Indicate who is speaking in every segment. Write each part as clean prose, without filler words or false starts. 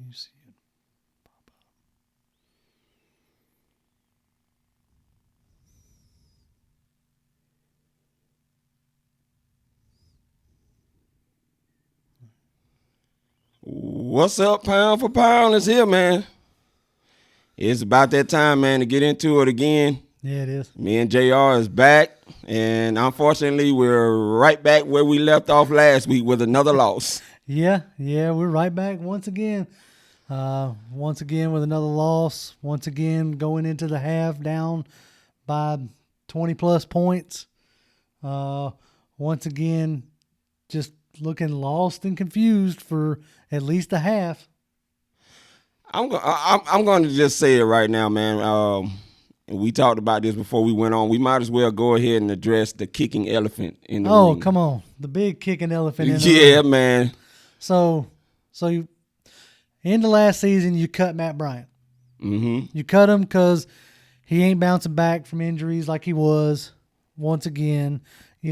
Speaker 1: you see it pop up?
Speaker 2: What's up, pound for pound is here, man. It's about that time, man, to get into it again.
Speaker 1: Yeah, it is.
Speaker 2: Me and JR is back, and unfortunately, we're right back where we left off last week with another loss.
Speaker 1: Yeah, we're right back once again. Once again with another loss. Once again going into the half down by 20-plus points. Once again, just looking lost and confused for at least a half.
Speaker 2: I'm going to just say it right now, man. We talked about this before we went on. We might as well go ahead and address the kicking elephant in the ring.
Speaker 1: Oh, come on. The big kicking elephant in the ring.
Speaker 2: Yeah, man.
Speaker 1: So you, in the last season, you cut Matt Bryant.
Speaker 2: Mm-hmm.
Speaker 1: You cut him because he ain't bouncing back from injuries like he was. Once again, he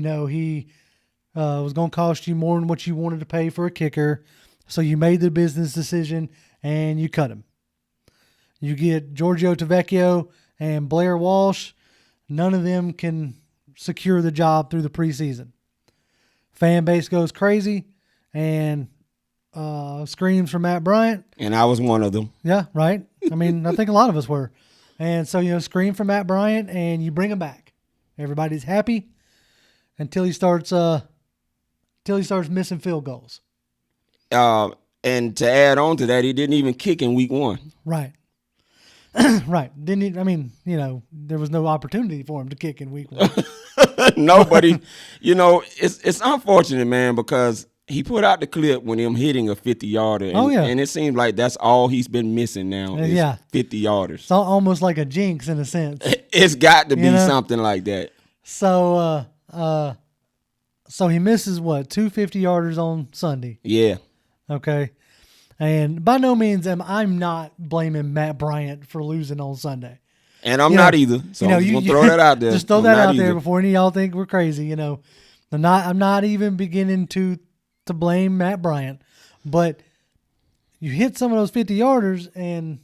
Speaker 1: was going to cost you more than what you wanted to pay for a kicker. So you made the business decision and you cut him. You get Giorgio Tavecchio and Blair Walsh. None of them can secure the job through the preseason. Fan base goes crazy and screams for Matt Bryant.
Speaker 2: And I was one of them.
Speaker 1: Yeah, right. I mean, I think a lot of us were. And so, scream for Matt Bryant and you bring him back. Everybody's happy until he starts missing field goals.
Speaker 2: And to add on to that, he didn't even kick in week 1.
Speaker 1: Right. Right. Didn't he? I mean, there was no opportunity for him to kick in week 1.
Speaker 2: Nobody, it's unfortunate, man, because he put out the clip when him hitting a 50-yarder. And it seems like that's all he's been missing now is 50-yarders.
Speaker 1: It's almost like a jinx in a sense.
Speaker 2: It's got to be something like that.
Speaker 1: So, so he misses what, 2 50-yarders on Sunday?
Speaker 2: Yeah.
Speaker 1: Okay. And by no means I'm not blaming Matt Bryant for losing on Sunday.
Speaker 2: And I'm not either. So I'm just going to throw that out there.
Speaker 1: Just throw that out there before any of y'all think we're crazy. I'm not even beginning to blame Matt Bryant. But you hit some of those 50-yarders and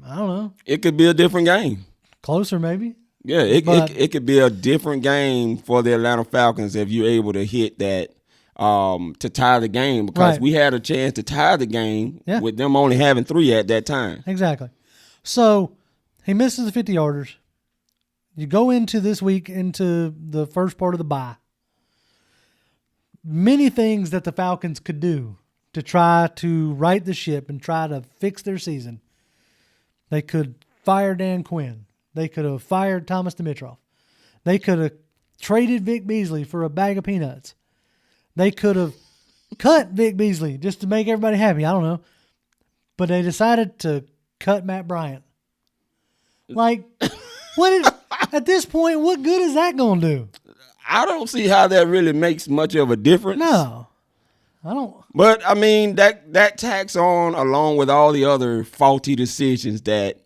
Speaker 1: I don't know.
Speaker 2: It could be a different game.
Speaker 1: Closer maybe.
Speaker 2: Yeah, it could be a different game for the Atlanta Falcons if you're able to hit that to tie the game, because we had a chance to tie the game with them only having 3 at that time.
Speaker 1: Exactly. So he misses the 50-yarders. You go into this week into the first part of the bye. Many things that the Falcons could do to try to right the ship and try to fix their season. They could fire Dan Quinn. They could have fired Thomas Dimitroff. They could have traded Vic Beasley for a bag of peanuts. They could have cut Vic Beasley just to make everybody happy. I don't know. But they decided to cut Matt Bryant. Like, at this point, what good is that going to do?
Speaker 2: I don't see how that really makes much of a difference.
Speaker 1: No. I don't.
Speaker 2: But, I mean, that tacks on along with all the other faulty decisions that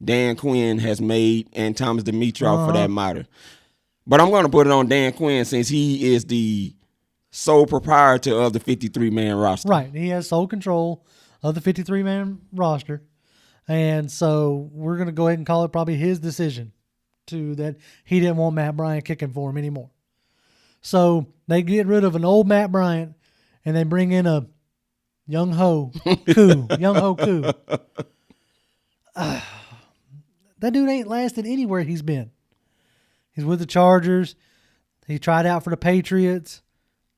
Speaker 2: Dan Quinn has made and Thomas Dimitroff for that matter. But I'm going to put it on Dan Quinn since he is the sole proprietor of the 53-man roster.
Speaker 1: Right. He has sole control of the 53-man roster. And so we're going to go ahead and call it probably his decision that he didn't want Matt Bryant kicking for him anymore. So they get rid of an old Matt Bryant and they bring in a young ho Koo. That dude ain't lasted anywhere he's been. He's with the Chargers. He tried out for the Patriots.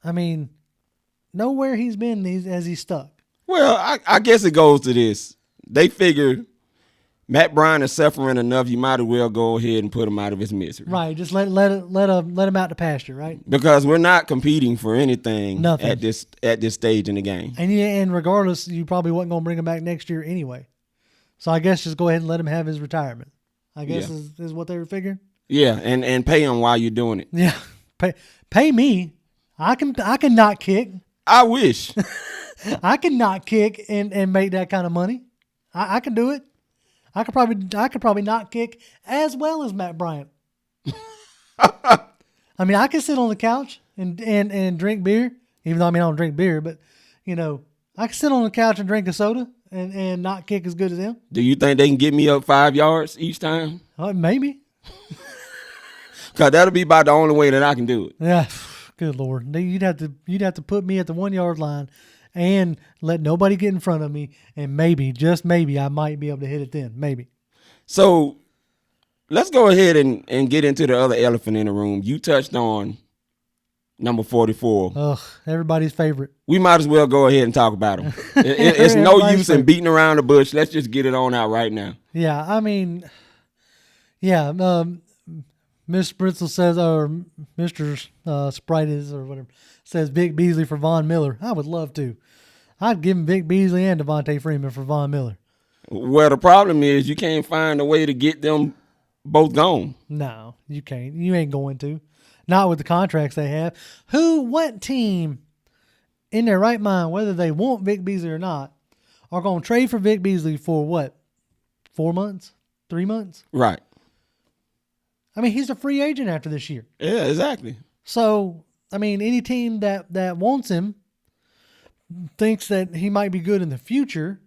Speaker 1: I mean, nowhere he's been has he stuck.
Speaker 2: Well, I guess it goes to this. They figure Matt Bryant is suffering enough. You might as well go ahead and put him out of his misery.
Speaker 1: Right. Just let him out to pasture, right?
Speaker 2: Because we're not competing for anything
Speaker 1: Nothing.
Speaker 2: at this stage in the game.
Speaker 1: And regardless, you probably wasn't going to bring him back next year anyway. So I guess just go ahead and let him have his retirement. I guess is what they were figuring.
Speaker 2: Yeah, and pay him while you're doing it.
Speaker 1: Yeah, pay me. I can not kick.
Speaker 2: I wish.
Speaker 1: I can not kick and make that kind of money. I can do it. I could probably not kick as well as Matt Bryant. I mean, I can sit on the couch and drink beer, even though I don't drink beer, but I can sit on the couch and drink a soda and not kick as good as them.
Speaker 2: Do you think they can get me up 5 yards each time?
Speaker 1: Maybe.
Speaker 2: Because that'll be about the only way that I can do it.
Speaker 1: Yeah. Good Lord. You'd have to put me at the 1 yard line and let nobody get in front of me. And maybe, just maybe, I might be able to hit it then. Maybe.
Speaker 2: So let's go ahead and get into the other elephant in the room. You touched on number 44.
Speaker 1: Ugh, everybody's favorite.
Speaker 2: We might as well go ahead and talk about him. It's no use in beating around the bush. Let's just get it on out right now.
Speaker 1: Yeah, I mean, yeah. Miss Spritzel says, or Mr. Sprite is, or whatever, says Vic Beasley for Von Miller. I would love to. I'd give him Vic Beasley and Devontae Freeman for Von Miller.
Speaker 2: Well, the problem is you can't find a way to get them both gone.
Speaker 1: No, you can't. You ain't going to. Not with the contracts they have. What team in their right mind, whether they want Vic Beasley or not, are going to trade for Vic Beasley for what? 4 months? 3 months?
Speaker 2: Right.
Speaker 1: I mean, he's a free agent after this year.
Speaker 2: Yeah, exactly.
Speaker 1: So, I mean, any team that wants him thinks that he might be good in the future.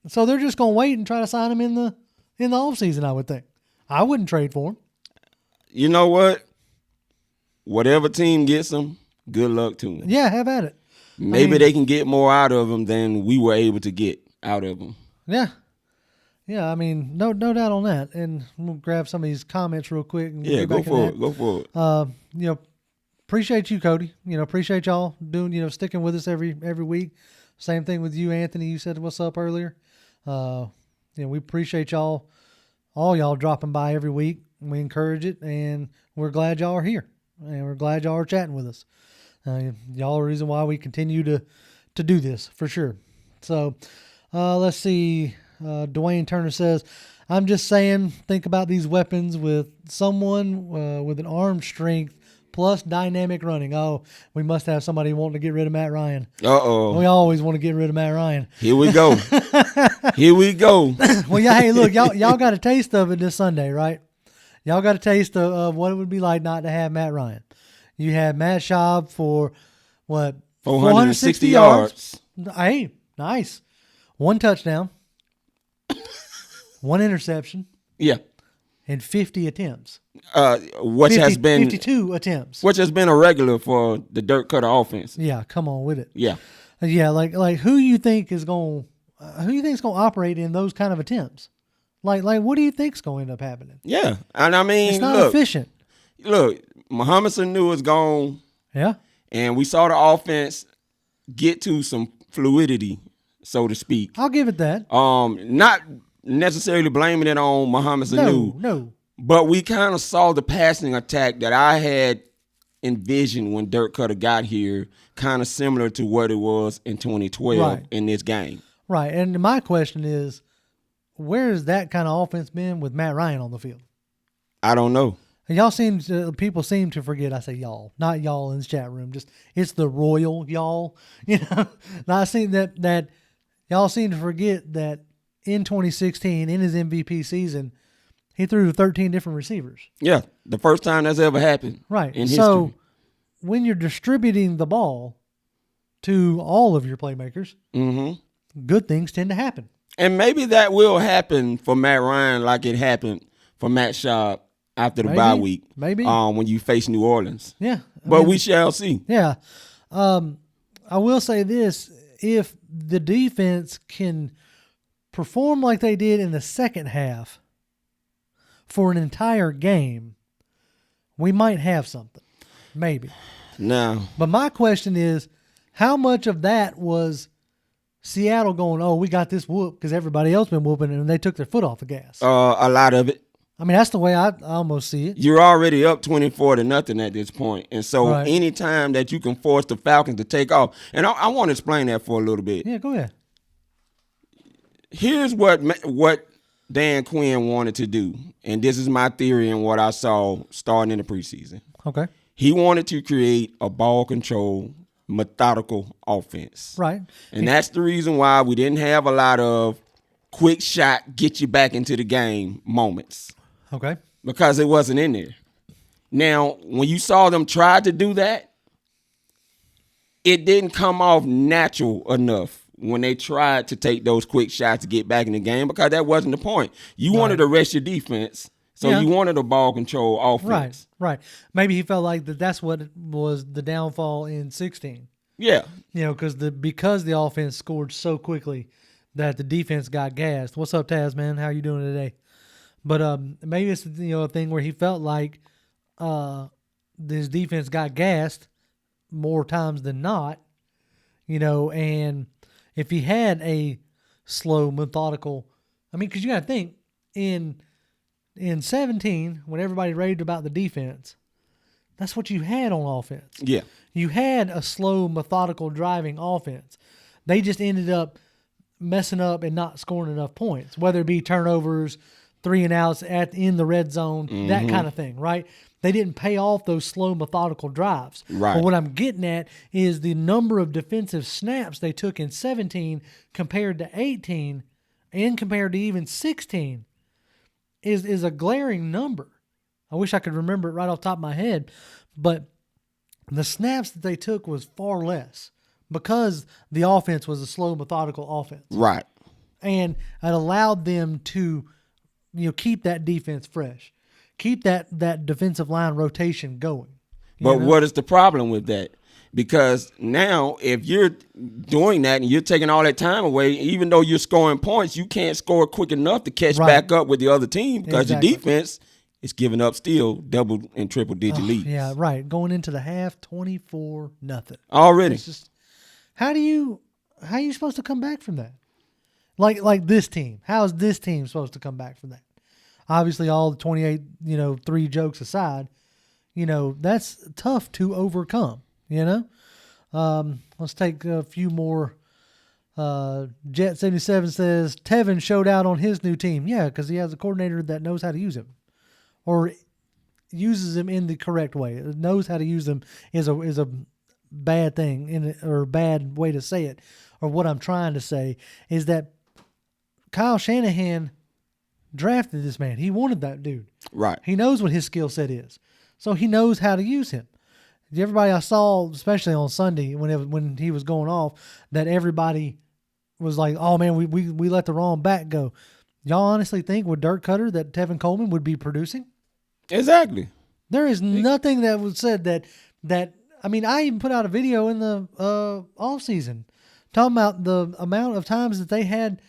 Speaker 1: So they're just going to wait and try to sign him in the offseason, I would think. I wouldn't trade for him.
Speaker 2: You know what? Whatever team gets him, good luck to them.
Speaker 1: Yeah, have at it.
Speaker 2: Maybe they can get more out of him than we were able to get out of him.
Speaker 1: Yeah. Yeah, I mean, no doubt on that. And we'll grab some of these comments real quick. And
Speaker 2: go for it. Go for it.
Speaker 1: Appreciate you, Cody. Appreciate y'all doing, sticking with us every week. Same thing with you, Anthony. You said what's up earlier. We appreciate y'all, all y'all dropping by every week. We encourage it, and we're glad y'all are here. And we're glad y'all are chatting with us. Y'all are the reason why we continue to do this, for sure. So, let's see. Dwayne Turner says, I'm just saying, think about these weapons with someone with an arm strength plus dynamic running. Oh, we must have somebody wanting to get rid of Matt Ryan.
Speaker 2: Uh-oh.
Speaker 1: We always want to get rid of Matt Ryan.
Speaker 2: Here we go. Here we go.
Speaker 1: Well, yeah, hey, look, y'all got a taste of it this Sunday, right? Y'all got a taste of what it would be like not to have Matt Ryan. You had Matt Shaub for, what?
Speaker 2: 460 yards.
Speaker 1: Hey, nice. 1 touchdown. 1 interception.
Speaker 2: Yeah.
Speaker 1: And 50 attempts.
Speaker 2: Which has been
Speaker 1: 52 attempts.
Speaker 2: Which has been a regular for the Dirt Cutter offense.
Speaker 1: Yeah, come on with it.
Speaker 2: Yeah.
Speaker 1: Yeah, like who you think is going to operate in those kind of attempts? Like what do you think's going to end up happening?
Speaker 2: Yeah. And I mean,
Speaker 1: it's not efficient.
Speaker 2: Look, Muhammad Sanu is gone.
Speaker 1: Yeah.
Speaker 2: And we saw the offense get to some fluidity, so to speak.
Speaker 1: I'll give it that.
Speaker 2: Not necessarily blaming it on Muhammad Sanu.
Speaker 1: No.
Speaker 2: But we kind of saw the passing attack that I had envisioned when Dirt Cutter got here, kind of similar to what it was in 2012 in this game.
Speaker 1: Right. And my question is, where has that kind of offense been with Matt Ryan on the field?
Speaker 2: I don't know.
Speaker 1: And people seem to forget. I say y'all, not y'all in this chat room. Just it's the royal y'all. And I see that y'all seem to forget that in 2016, in his MVP season, he threw to 13 different receivers.
Speaker 2: Yeah, the first time that's ever happened.
Speaker 1: Right.
Speaker 2: In history.
Speaker 1: So when you're distributing the ball to all of your playmakers, good things tend to happen.
Speaker 2: And maybe that will happen for Matt Ryan like it happened for Matt Shaub after the bye week.
Speaker 1: Maybe.
Speaker 2: When you face New Orleans.
Speaker 1: Yeah.
Speaker 2: But we shall see.
Speaker 1: Yeah. I will say this. If the defense can perform like they did in the second half for an entire game, we might have something. Maybe.
Speaker 2: No.
Speaker 1: But my question is, how much of that was Seattle going, oh, we got this whoop because everybody else been whooping and they took their foot off the gas?
Speaker 2: A lot of it.
Speaker 1: I mean, that's the way I almost see it.
Speaker 2: You're already up 24-0 at this point. And so anytime that you can force the Falcons to take off, and I want to explain that for a little bit.
Speaker 1: Yeah, go ahead.
Speaker 2: Here's what Dan Quinn wanted to do, and this is my theory and what I saw starting in the preseason.
Speaker 1: Okay.
Speaker 2: He wanted to create a ball control, methodical offense.
Speaker 1: Right.
Speaker 2: And that's the reason why we didn't have a lot of quick shot, get you back into the game moments.
Speaker 1: Okay.
Speaker 2: Because it wasn't in there. Now, when you saw them try to do that, it didn't come off natural enough when they tried to take those quick shots to get back in the game, because that wasn't the point. You wanted to rest your defense, so you wanted a ball control offense.
Speaker 1: Right. Maybe he felt like that's what was the downfall in 16.
Speaker 2: Yeah.
Speaker 1: Because the offense scored so quickly that the defense got gassed. What's up, Taz, man? How you doing today? But maybe it's a thing where he felt like his defense got gassed more times than not, and if he had a slow, methodical, because you got to think in 17 when everybody raved about the defense, that's what you had on offense.
Speaker 2: Yeah.
Speaker 1: You had a slow, methodical driving offense. They just ended up messing up and not scoring enough points, whether it be turnovers, 3 and outs in the red zone, that kind of thing, right? They didn't pay off those slow, methodical drives.
Speaker 2: Right.
Speaker 1: But what I'm getting at is the number of defensive snaps they took in 17 compared to 18 and compared to even 16 is a glaring number. I wish I could remember it right off the top of my head, but the snaps that they took was far less because the offense was a slow, methodical offense.
Speaker 2: Right.
Speaker 1: And it allowed them to keep that defense fresh. Keep that defensive line rotation going.
Speaker 2: But what is the problem with that? Because now if you're doing that and you're taking all that time away, even though you're scoring points, you can't score quick enough to catch back up with the other team because your defense is giving up still double and triple digit leads.
Speaker 1: Yeah, right. Going into the half, 24-0.
Speaker 2: Already.
Speaker 1: It's just, how are you supposed to come back from that? Like this team. How is this team supposed to come back from that? Obviously, all the 28, 3 jokes aside, that's tough to overcome, Let's take a few more. Jet77 says, Tevin showed out on his new team. Yeah, because he has a coordinator that knows how to use him or uses him in the correct way. Knows how to use them is a bad thing or a bad way to say it. Or what I'm trying to say is that Kyle Shanahan drafted this man. He wanted that dude.
Speaker 2: Right.
Speaker 1: He knows what his skill set is. So he knows how to use him. Everybody I saw, especially on Sunday when he was going off, that everybody was like, oh man, we let the wrong back go. Y'all honestly think with Dirk Cutter that Tevin Coleman would be producing?
Speaker 2: Exactly.
Speaker 1: There is nothing that was said that I even put out a video in the off season talking about the amount of times that they had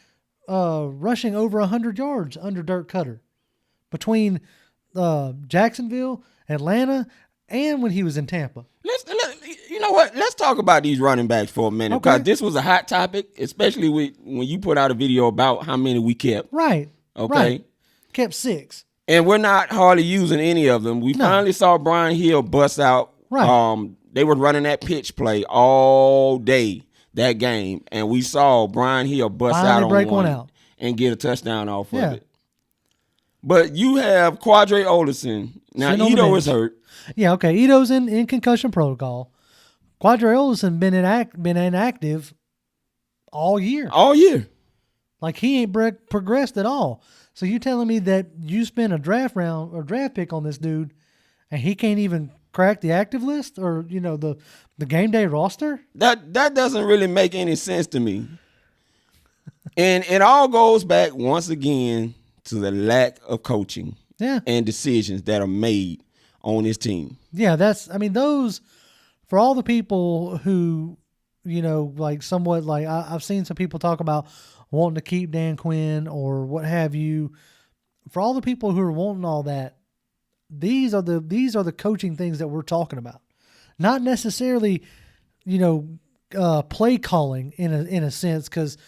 Speaker 1: rushing over 100 yards under Dirk Cutter between Jacksonville, Atlanta, and when he was in Tampa.
Speaker 2: You know what? Let's talk about these running backs for a minute because this was a hot topic, especially when you put out a video about how many we kept.
Speaker 1: Right.
Speaker 2: Okay.
Speaker 1: Right. Kept 6.
Speaker 2: And we're not hardly using any of them. We finally saw Brian Hill bust out.
Speaker 1: Right.
Speaker 2: They were running that pitch play all day that game, and we saw Brian Hill bust out on one out and get a touchdown off of it. But you have Quadre Olison. Now, Ito is hurt.
Speaker 1: Yeah, okay. Ito's in concussion protocol. Quadre Olison been inactive all year.
Speaker 2: All year.
Speaker 1: Like, he ain't progressed at all. So you telling me that you spent a draft round or draft pick on this dude and he can't even crack the active list or, the game day roster?
Speaker 2: That doesn't really make any sense to me. And it all goes back once again to the lack of coaching and decisions that are made on this team.
Speaker 1: Yeah, those, for all the people who, somewhat I've seen some people talk about wanting to keep Dan Quinn or what have you. For all the people who are wanting all that, these are the coaching things that we're talking about. Not necessarily, play calling in a sense, because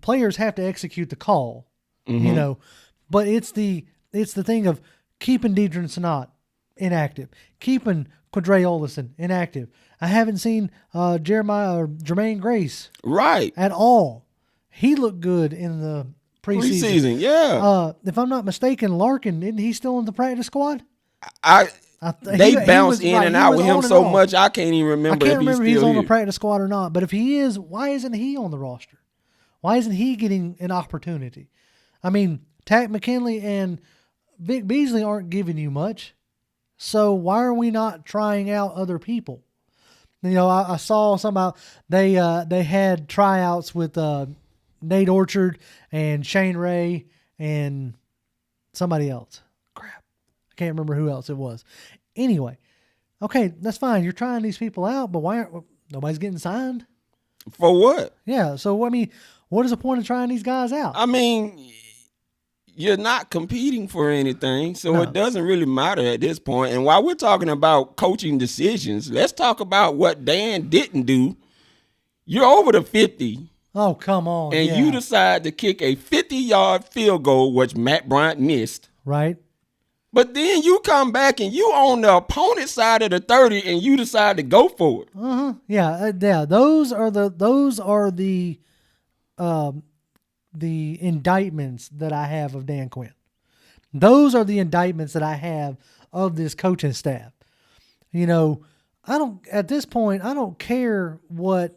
Speaker 1: players have to execute the call, but it's the thing of keeping Deidre Sanat inactive, keeping Quadre Olison inactive. I haven't seen Jermaine Grace at all. He looked good in the preseason.
Speaker 2: Yeah.
Speaker 1: If I'm not mistaken, Larkin, isn't he still in the practice squad?
Speaker 2: They bounce in and out with him so much, I can't even remember.
Speaker 1: I can't remember if he's on
Speaker 2: the
Speaker 1: practice squad or not. But if he is, why isn't he on the roster? Why isn't he getting an opportunity? Tack McKinley and Vic Beasley aren't giving you much. So why are we not trying out other people? I saw somehow they had tryouts with Nate Orchard and Shane Ray and somebody else. Crap. I can't remember who else it was. Anyway, okay, that's fine. You're trying these people out, but why aren't nobody's getting signed?
Speaker 2: For what?
Speaker 1: Yeah, so I mean, what is the point of trying these guys out?
Speaker 2: I mean, you're not competing for anything, so it doesn't really matter at this point. And while we're talking about coaching decisions, let's talk about what Dan didn't do. You're over the 50.
Speaker 1: Oh, come on.
Speaker 2: And you decide to kick a 50-yard field goal, which Matt Bryant missed.
Speaker 1: Right.
Speaker 2: But then you come back and you on the opponent's side of the 30 and you decide to go for it.
Speaker 1: Yeah. Those are the indictments that I have of Dan Quinn. Those are the indictments that I have of this coaching staff. At this point, I don't care what,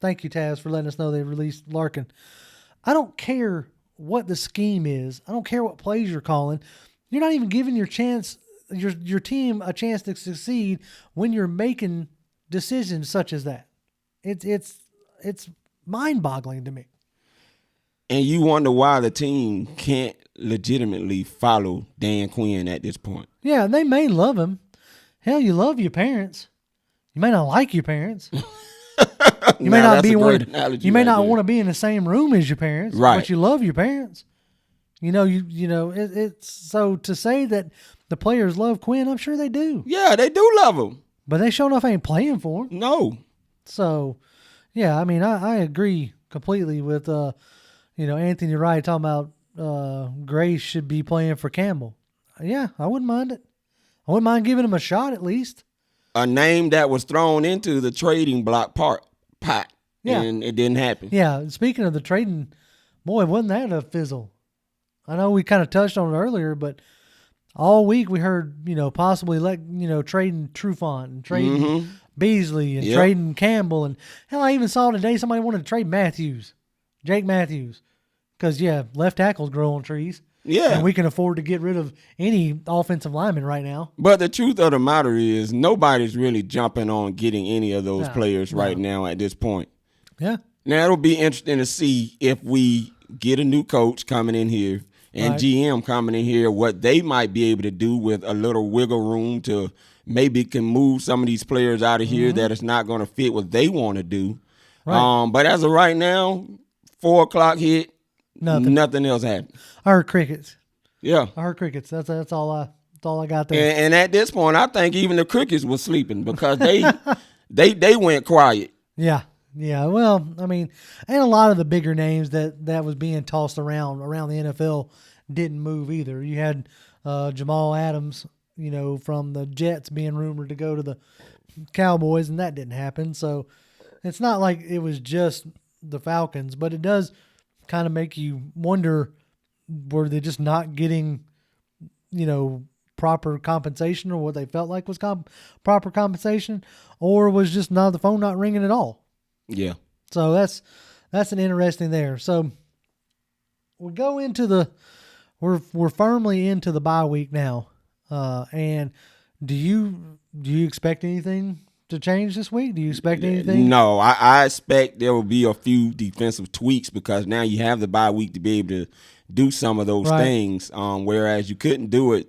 Speaker 1: thank you, Taz, for letting us know they released Larkin. I don't care what the scheme is. I don't care what plays you're calling. You're not even giving your team a chance to succeed when you're making decisions such as that. It's mind-boggling to me.
Speaker 2: And you wonder why the team can't legitimately follow Dan Quinn at this point.
Speaker 1: Yeah, they may love him. Hell, you love your parents. You may not like your parents. You may not be one. You may not want to be in the same room as your parents,
Speaker 2: right?
Speaker 1: But you love your parents. It's so to say that the players love Quinn. I'm sure they do.
Speaker 2: Yeah, they do love him,
Speaker 1: but they sure enough ain't playing for him.
Speaker 2: No.
Speaker 1: So, yeah, I mean, I agree completely with Anthony Wright talking about Grace should be playing for Campbell. Yeah, I wouldn't mind it. I wouldn't mind giving him a shot at least. A
Speaker 2: name that was thrown into the trading block pot,
Speaker 1: yeah.
Speaker 2: And it didn't happen.
Speaker 1: Yeah, speaking of the trading, boy, wasn't that a fizzle. I know we kind of touched on it earlier, but all week we heard, possibly trading Trufant and trading Beasley and trading Campbell. And hell, I even saw today somebody wanted to trade Jake Matthews. Because, left tackles grow on trees.
Speaker 2: Yeah.
Speaker 1: And we can afford to get rid of any offensive lineman right now.
Speaker 2: But the truth of the matter is nobody's really jumping on getting any of those players right now at this point.
Speaker 1: Yeah.
Speaker 2: Now, it'll be interesting to see if we get a new coach coming in here and GM coming in here, what they might be able to do with a little wiggle room to maybe can move some of these players out of here that is not going to fit what they want to do. Right. But as of right now, 4 o'clock hit, nothing else happened.
Speaker 1: I heard crickets.
Speaker 2: Yeah.
Speaker 1: I heard crickets. That's all I got there.
Speaker 2: And at this point, I think even the crickets were sleeping because they went quiet.
Speaker 1: Yeah. Yeah, well, I mean, and a lot of the bigger names that was being tossed around the NFL didn't move either. You had Jamal Adams, from the Jets being rumored to go to the Cowboys, and that didn't happen. So it's not like it was just the Falcons, but it does kind of make you wonder, were they just not getting, proper compensation, or what they felt like was proper compensation, or was just the phone not ringing at all?
Speaker 2: Yeah.
Speaker 1: So that's an interesting there. So we go into we're firmly into the bye week now. And do you expect anything to change this week? Do you expect anything?
Speaker 2: No, I expect there will be a few defensive tweaks because now you have the bye week to be able to do some of those things. Whereas you couldn't do it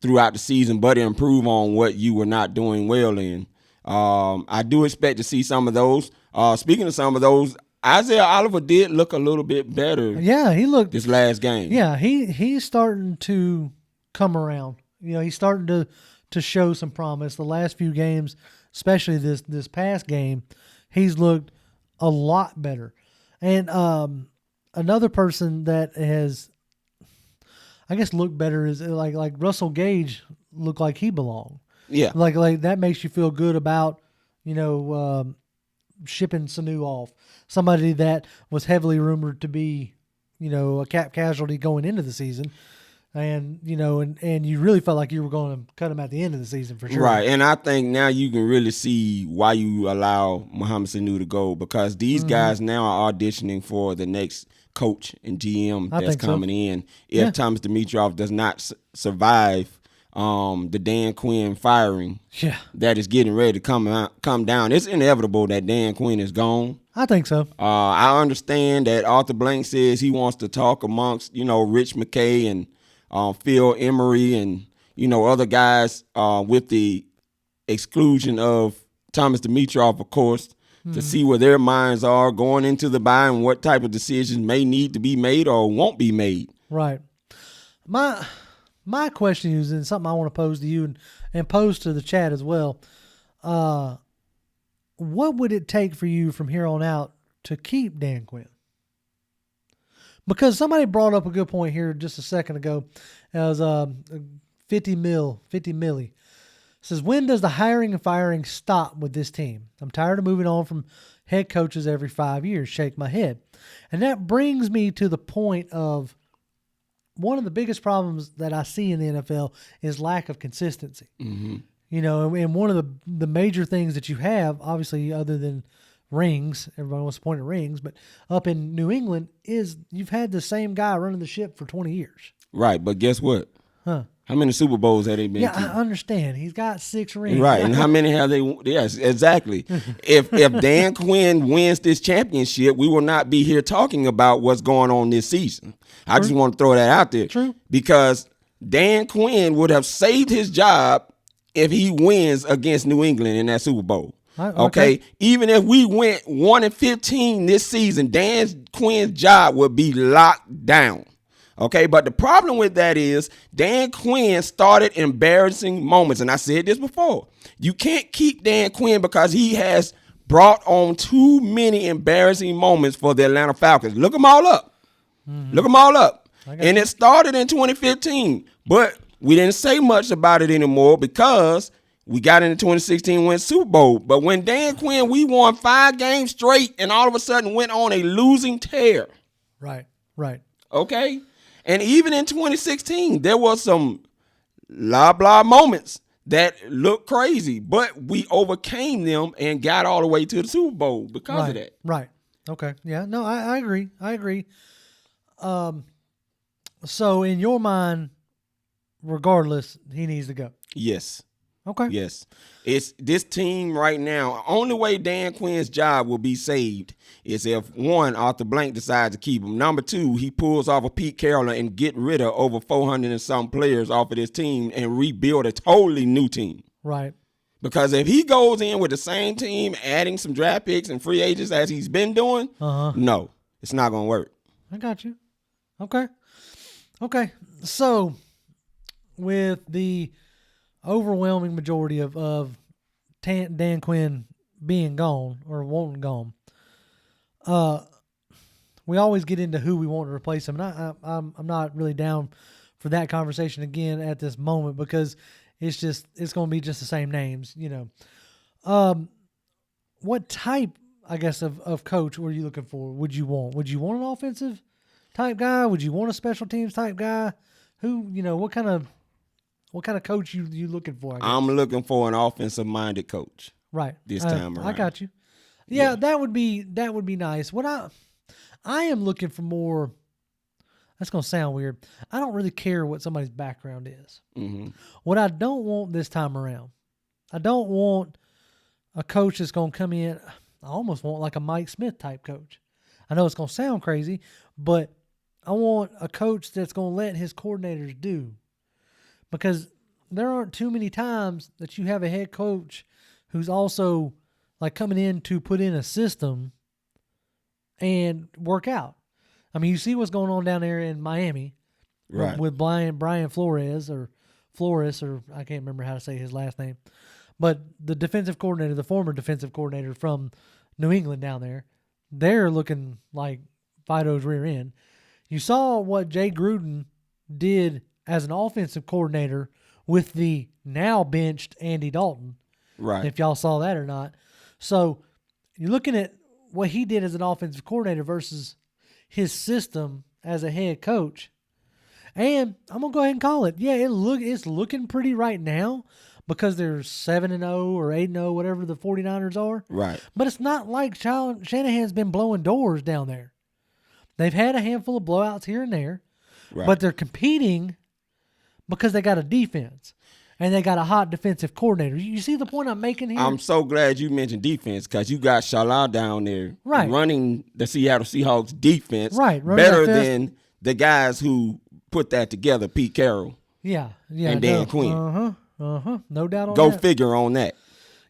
Speaker 2: throughout the season, but improve on what you were not doing well in. I do expect to see some of those. Speaking of some of those, Isaiah Oliver did look a little bit better.
Speaker 1: Yeah, he looked
Speaker 2: this last game.
Speaker 1: Yeah, he's starting to come around. He's starting to show some promise. The last few games, especially this past game, he's looked a lot better. And another person that has, I guess, looked better is like Russell Gage looked like he belonged.
Speaker 2: Yeah.
Speaker 1: Like that makes you feel good about, shipping Sanu off. Somebody that was heavily rumored to be, a cap casualty going into the season. And, and you really felt like you were going to cut him at the end of the season for sure.
Speaker 2: Right. And I think now you can really see why you allow Mohamed Sanu to go, because these guys now are auditioning for the next coach and GM that's coming in. If Thomas Dimitroff does not survive the Dan Quinn firing that is getting ready to come down. It's inevitable that Dan Quinn is gone.
Speaker 1: I think so.
Speaker 2: I understand that Arthur Blank says he wants to talk amongst, Rich McKay and Phil Emery and, other guys with the exclusion of Thomas Dimitroff, of course, to see where their minds are going into the bye and what type of decisions may need to be made or won't be made.
Speaker 1: Right. My question is, and something I want to pose to you and pose to the chat as well. What would it take for you from here on out to keep Dan Quinn? Because somebody brought up a good point here just a second ago. It was 50 milli. Says, when does the hiring and firing stop with this team? I'm tired of moving on from head coaches every 5 years. Shake my head. And that brings me to the point of one of the biggest problems that I see in the NFL is lack of consistency.
Speaker 2: Mm-hmm.
Speaker 1: And one of the major things that you have, obviously, other than rings, everybody wants to point at rings, but up in New England is you've had the same guy running the ship for 20 years.
Speaker 2: Right, but guess what?
Speaker 1: Huh?
Speaker 2: How many Super Bowls have they been to?
Speaker 1: I understand. He's got 6 rings.
Speaker 2: Right, and how many have they? Yes, exactly. If Dan Quinn wins this championship, we will not be here talking about what's going on this season. I just want to throw that out there.
Speaker 1: True. Because
Speaker 2: Dan Quinn would have saved his job if he wins against New England in that Super Bowl. Okay. Even if we went 1-15 this season, Dan Quinn's job would be locked down. Okay, but the problem with that is Dan Quinn started embarrassing moments. And I said this before. You can't keep Dan Quinn because he has brought on too many embarrassing moments for the Atlanta Falcons. Look them all up. Mm-hmm. Look them all up. And it started in 2015. But we didn't say much about it anymore because we got into 2016 win Super Bowl. But when Dan Quinn, we won 5 games straight and all of a sudden went on a losing tear.
Speaker 1: Right.
Speaker 2: Okay? And even in 2016, there was some blah moments that looked crazy, but we overcame them and got all the way to the Super Bowl because of that.
Speaker 1: Right. Okay. Yeah. No, I agree. So in your mind, regardless, he needs to go.
Speaker 2: Yes.
Speaker 1: Okay.
Speaker 2: Yes. It's this team right now. Only way Dan Quinn's job will be saved is if, one, Arthur Blank decides to keep him. Number 2, he pulls off a Pete Carroll and get rid of over 400 and some players off of this team and rebuild a totally new team.
Speaker 1: Right.
Speaker 2: Because if he goes in with the same team, adding some draft picks and free agents as he's been doing, no, it's not going to work.
Speaker 1: I got you. Okay. So with the overwhelming majority of Dan Quinn being gone or wanting gone, we always get into who we want to replace him. And I'm not really down for that conversation again at this moment because it's going to be just the same names, What type, I guess, of coach were you looking for? Would you want an offensive type guy? Would you want a special teams type guy? Who, what kind of coach you looking for? I guess?
Speaker 2: I'm looking for an offensive-minded coach.
Speaker 1: Right.
Speaker 2: This time around.
Speaker 1: I got you. Yeah, that would be nice. What I am looking for more. That's gonna sound weird. I don't really care what somebody's background is.
Speaker 2: Mm-hmm.
Speaker 1: What I don't want this time around, I don't want a coach that's gonna come in. I almost want like a Mike Smith type coach. I know it's gonna sound crazy, but I want a coach that's gonna let his coordinators do. Because there aren't too many times that you have a head coach who's also like coming in to put in a system and work out. I mean, you see what's going on down there in Miami,
Speaker 2: right?
Speaker 1: With Brian Flores, or I can't remember how to say his last name, but the defensive coordinator, the former defensive coordinator from New England down there, they're looking like Fido's rear end. You saw what Jay Gruden did as an offensive coordinator with the now benched Andy Dalton.
Speaker 2: Right.
Speaker 1: If y'all saw that or not. So you're looking at what he did as an offensive coordinator versus his system as a head coach. And I'm going to go ahead and call it. Yeah, it's looking pretty right now because they're 7-0 or 8-0, whatever the 49ers are.
Speaker 2: Right.
Speaker 1: But it's not like Shanahan's been blowing doors down there. They've had a handful of blowouts here and there,
Speaker 2: right.
Speaker 1: But they're competing because they got a defense. and they got a hot defensive coordinator. You see the point I'm making here?
Speaker 2: I'm so glad you mentioned defense because you got Shala down there running the Seattle Seahawks defense better than the guys who put that together, Pete Carroll and Dan Quinn.
Speaker 1: No doubt on that.
Speaker 2: Go figure on that.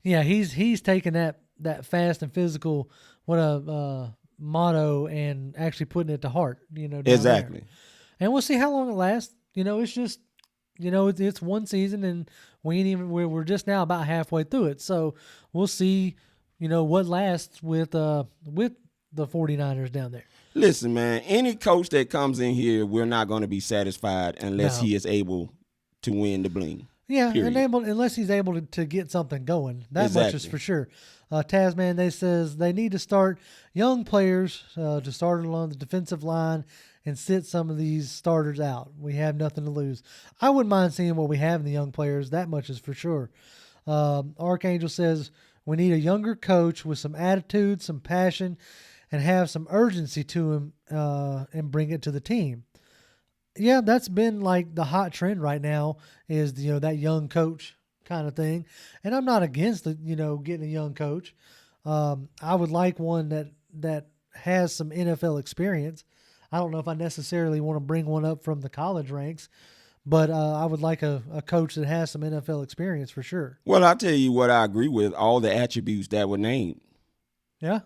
Speaker 1: Yeah, he's taking that fast and physical motto and actually putting it to heart. Exactly. There. And we'll see how long it lasts. It's just it's one season and we're just now about halfway through it. So we'll see what lasts with the 49ers down there.
Speaker 2: Listen, man, any coach that comes in here, we're not going to be satisfied unless he is able to win the bling.
Speaker 1: Yeah, unless he's able to get something going. That much is for sure. Tasman, they says they need to start young players to start along the defensive line and sit some of these starters out. We have nothing to lose. I wouldn't mind seeing what we have in the young players. That much is for sure. Archangel says we need a younger coach with some attitude, some passion, and have some urgency to him and bring it to the team. Yeah, that's been like the hot trend right now is, that young coach kind of thing. And I'm not against getting a young coach. I would like one that has some NFL experience. I don't know if I necessarily want to bring one up from the college ranks, but I would like a coach that has some NFL experience for sure.
Speaker 2: Well, I'll tell you what I agree with, all the attributes that were named.
Speaker 1: Yeah.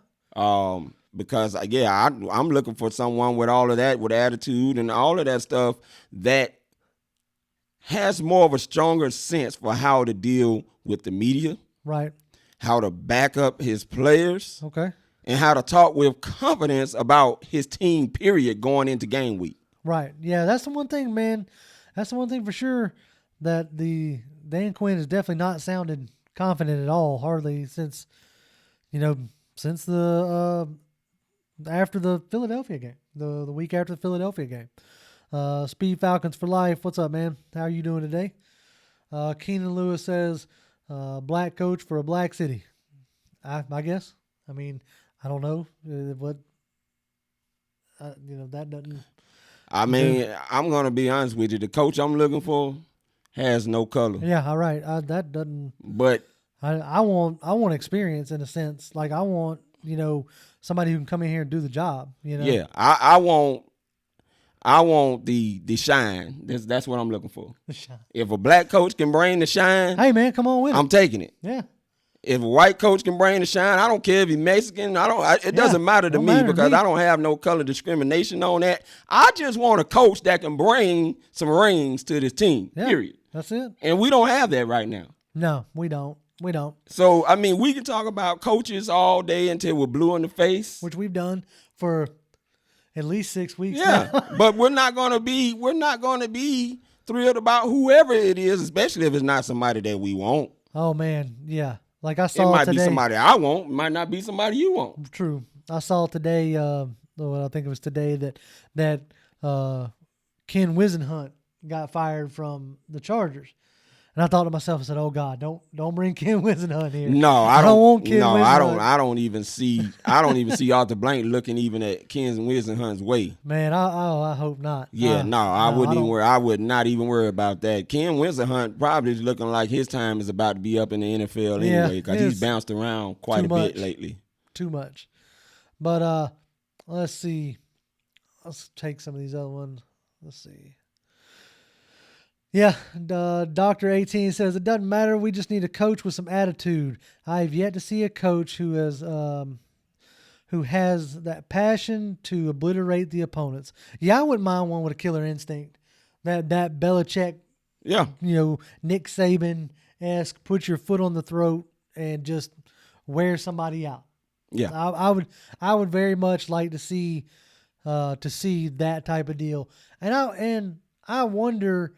Speaker 2: Because, I'm looking for someone with all of that, with attitude and all of that stuff that has more of a stronger sense for how to deal with the media.
Speaker 1: Right.
Speaker 2: How to back up his players.
Speaker 1: Okay.
Speaker 2: And how to talk with confidence about his team, period, going into game week.
Speaker 1: Right. Yeah, that's the one thing, man. That's the one thing for sure that the Dan Quinn has definitely not sounded confident at all, hardly since after the Philadelphia game, the week after the Philadelphia game. Speed Falcons for life. What's up, man? How are you doing today? Keenan Lewis says, black coach for a black city. I guess. I mean, I don't know what, that doesn't.
Speaker 2: I mean, I'm going to be honest with you. The coach I'm looking for has no color.
Speaker 1: Yeah, all right. That doesn't.
Speaker 2: But
Speaker 1: I want experience in a sense. Like I want, somebody who can come in here and do the job.
Speaker 2: Yeah, I want the shine. That's what I'm looking for. The shine. If a black coach can bring the shine,
Speaker 1: hey man, come on with it.
Speaker 2: I'm taking it.
Speaker 1: Yeah.
Speaker 2: If a white coach can bring the shine, I don't care if he's Mexican. It doesn't matter to me because I don't have no color discrimination on that. I just want a coach that can bring some rings to this team. Yeah, period.
Speaker 1: That's it.
Speaker 2: And we don't have that right now.
Speaker 1: No, we don't. We don't.
Speaker 2: So I mean, we can talk about coaches all day until we're blue in the face,
Speaker 1: which we've done for at least 6 weeks.
Speaker 2: Yeah,
Speaker 1: now.
Speaker 2: But we're not gonna be thrilled about whoever it is, especially if it's not somebody that we want.
Speaker 1: Oh man, yeah. Like I saw
Speaker 2: it might
Speaker 1: today,
Speaker 2: be somebody I want. It might not be somebody you want.
Speaker 1: True. I saw today. I think it was today that Ken Wisenhunt got fired from the Chargers, and I thought to myself, I said, "Oh God, don't bring Ken Wisenhunt here."
Speaker 2: No, I don't want
Speaker 1: Ken.
Speaker 2: No, Wisenhunt. I don't even see Arthur Blank looking even at Ken Wisenhunt's way.
Speaker 1: Man, I hope not.
Speaker 2: Yeah, I wouldn't even worry. I would not even worry about that. Ken Wisenhunt probably is looking like his time is about to be up in the NFL anyway because he's bounced around quite a bit lately.
Speaker 1: Too much. But let's see. Let's take some of these other ones. Let's see. Yeah, Dr. 18 says, it doesn't matter. We just need a coach with some attitude. I have yet to see a coach who has that passion to obliterate the opponents. Yeah, I wouldn't mind one with a killer instinct. That Belichick, Nick Saban-esque, put your foot on the throat and just wear somebody out.
Speaker 2: Yeah,
Speaker 1: I would very much like to see that type of deal. And I wonder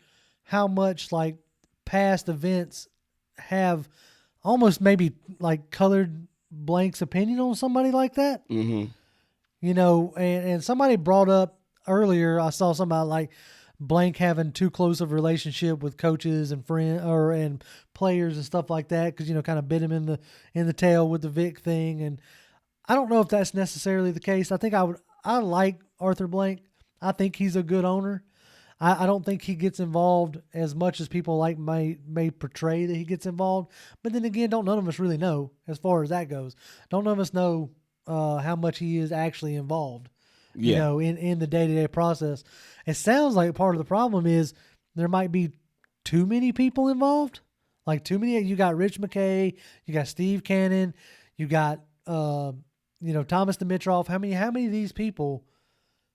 Speaker 1: how much like past events have almost maybe like colored Blank's opinion on somebody like that.
Speaker 2: Mm-hmm.
Speaker 1: And somebody brought up earlier, I saw somebody like Blank having too close of a relationship with coaches and and players and stuff like that because kind of bit him in the tail with the Vic thing. And I don't know if that's necessarily the case. I think I like Arthur Blank. I think he's a good owner. I don't think he gets involved as much as people may portray that he gets involved. But then again, none of us really know as far as that goes. None of us know how much he is actually involved. You know, in the day-to-day process. It sounds like part of the problem is there might be too many people involved. Like too many. You got Rich McKay, you got Steve Cannon, you got Thomas Dimitroff. How many of these people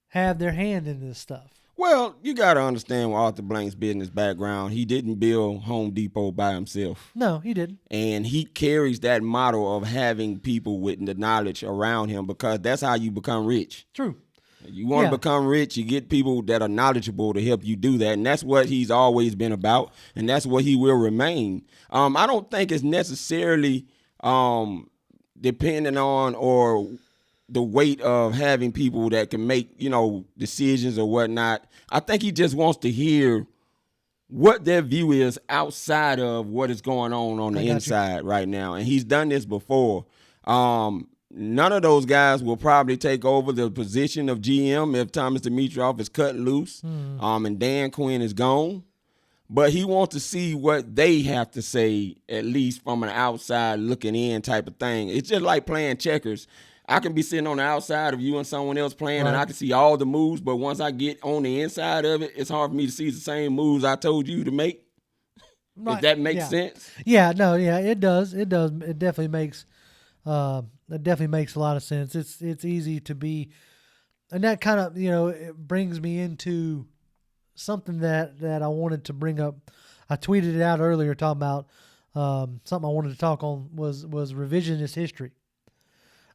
Speaker 1: have their hand in this stuff?
Speaker 2: Well, you got to understand Arthur Blank's business background. He didn't build Home Depot by himself.
Speaker 1: No, he didn't.
Speaker 2: And he carries that model of having people with the knowledge around him because that's how you become rich.
Speaker 1: True.
Speaker 2: You want to become rich, you get people that are knowledgeable to help you do that. And that's what he's always been about. And that's what he will remain. I don't think it's necessarily depending on or the weight of having people that can make, decisions or whatnot. I think he just wants to hear what their view is outside of what is going on the inside right now. And he's done this before. None of those guys will probably take over the position of GM if Thomas Dimitroff is cut loose and Dan Quinn is gone. But he wants to see what they have to say, at least from an outside looking in type of thing. It's just like playing checkers. I can be sitting on the outside of you and someone else playing, and I can see all the moves. But once I get on the inside of it, it's hard for me to see the same moves I told you to make. Right. If that makes sense.
Speaker 1: Yeah, no, yeah, it does. It does. It definitely makes a lot of sense. It's easy to be, and that kind of it brings me into something that I wanted to bring up. I tweeted it out earlier talking about something I wanted to talk on was revisionist history.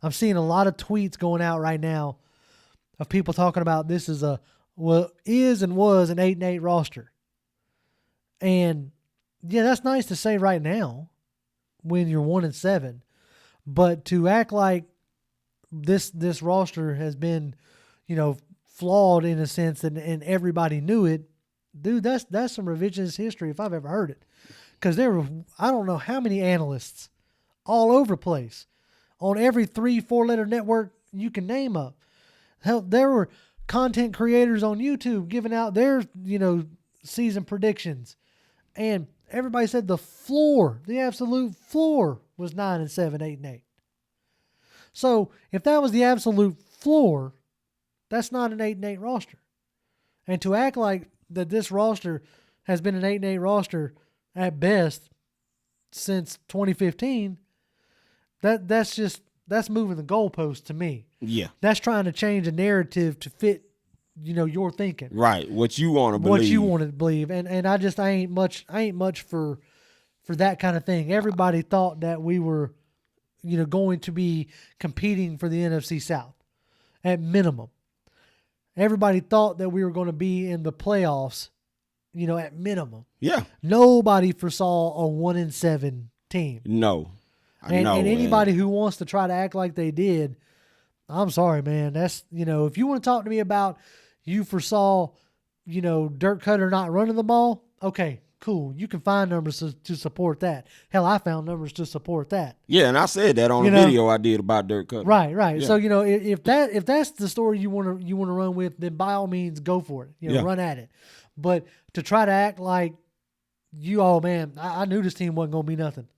Speaker 1: I'm seeing a lot of tweets going out right now of people talking about this is was an 8-8 roster. And yeah, that's nice to say right now when you're 1-7, but to act like this roster has been, flawed in a sense and everybody knew it, dude, that's some revisionist history if I've ever heard it. Because there were, I don't know how many analysts all over the place on every 3-4 letter network you can name up. Hell, there were content creators on YouTube giving out their, season predictions. And everybody said the absolute floor was 9-7, 8-8. So if that was the absolute floor, that's not an 8-8 roster. And to act like that this roster has been an 8-8 roster at best since 2015, that's moving the goalpost to me.
Speaker 2: Yeah.
Speaker 1: That's trying to change a narrative to fit, your thinking.
Speaker 2: Right. What you want to believe.
Speaker 1: What you want to believe. And I ain't much for that kind of thing. Everybody thought that we were, going to be competing for the NFC South at minimum. Everybody thought that we were going to be in the playoffs, at minimum.
Speaker 2: Yeah.
Speaker 1: Nobody foresaw a 1-7 team.
Speaker 2: No.
Speaker 1: And anybody who wants to try to act like they did, I'm sorry, man. That's, if you want to talk to me about you foresaw, Dirk Cutter not running the ball, okay, cool. You can find numbers to support that. Hell, I found numbers to support that.
Speaker 2: Yeah, and I said that on a video I did about Dirk Cutter.
Speaker 1: Right. Yeah. So, if that's the story you want to run with, then by all means go for it. Run at it. But to try to act like I knew this team wasn't going to be nothing.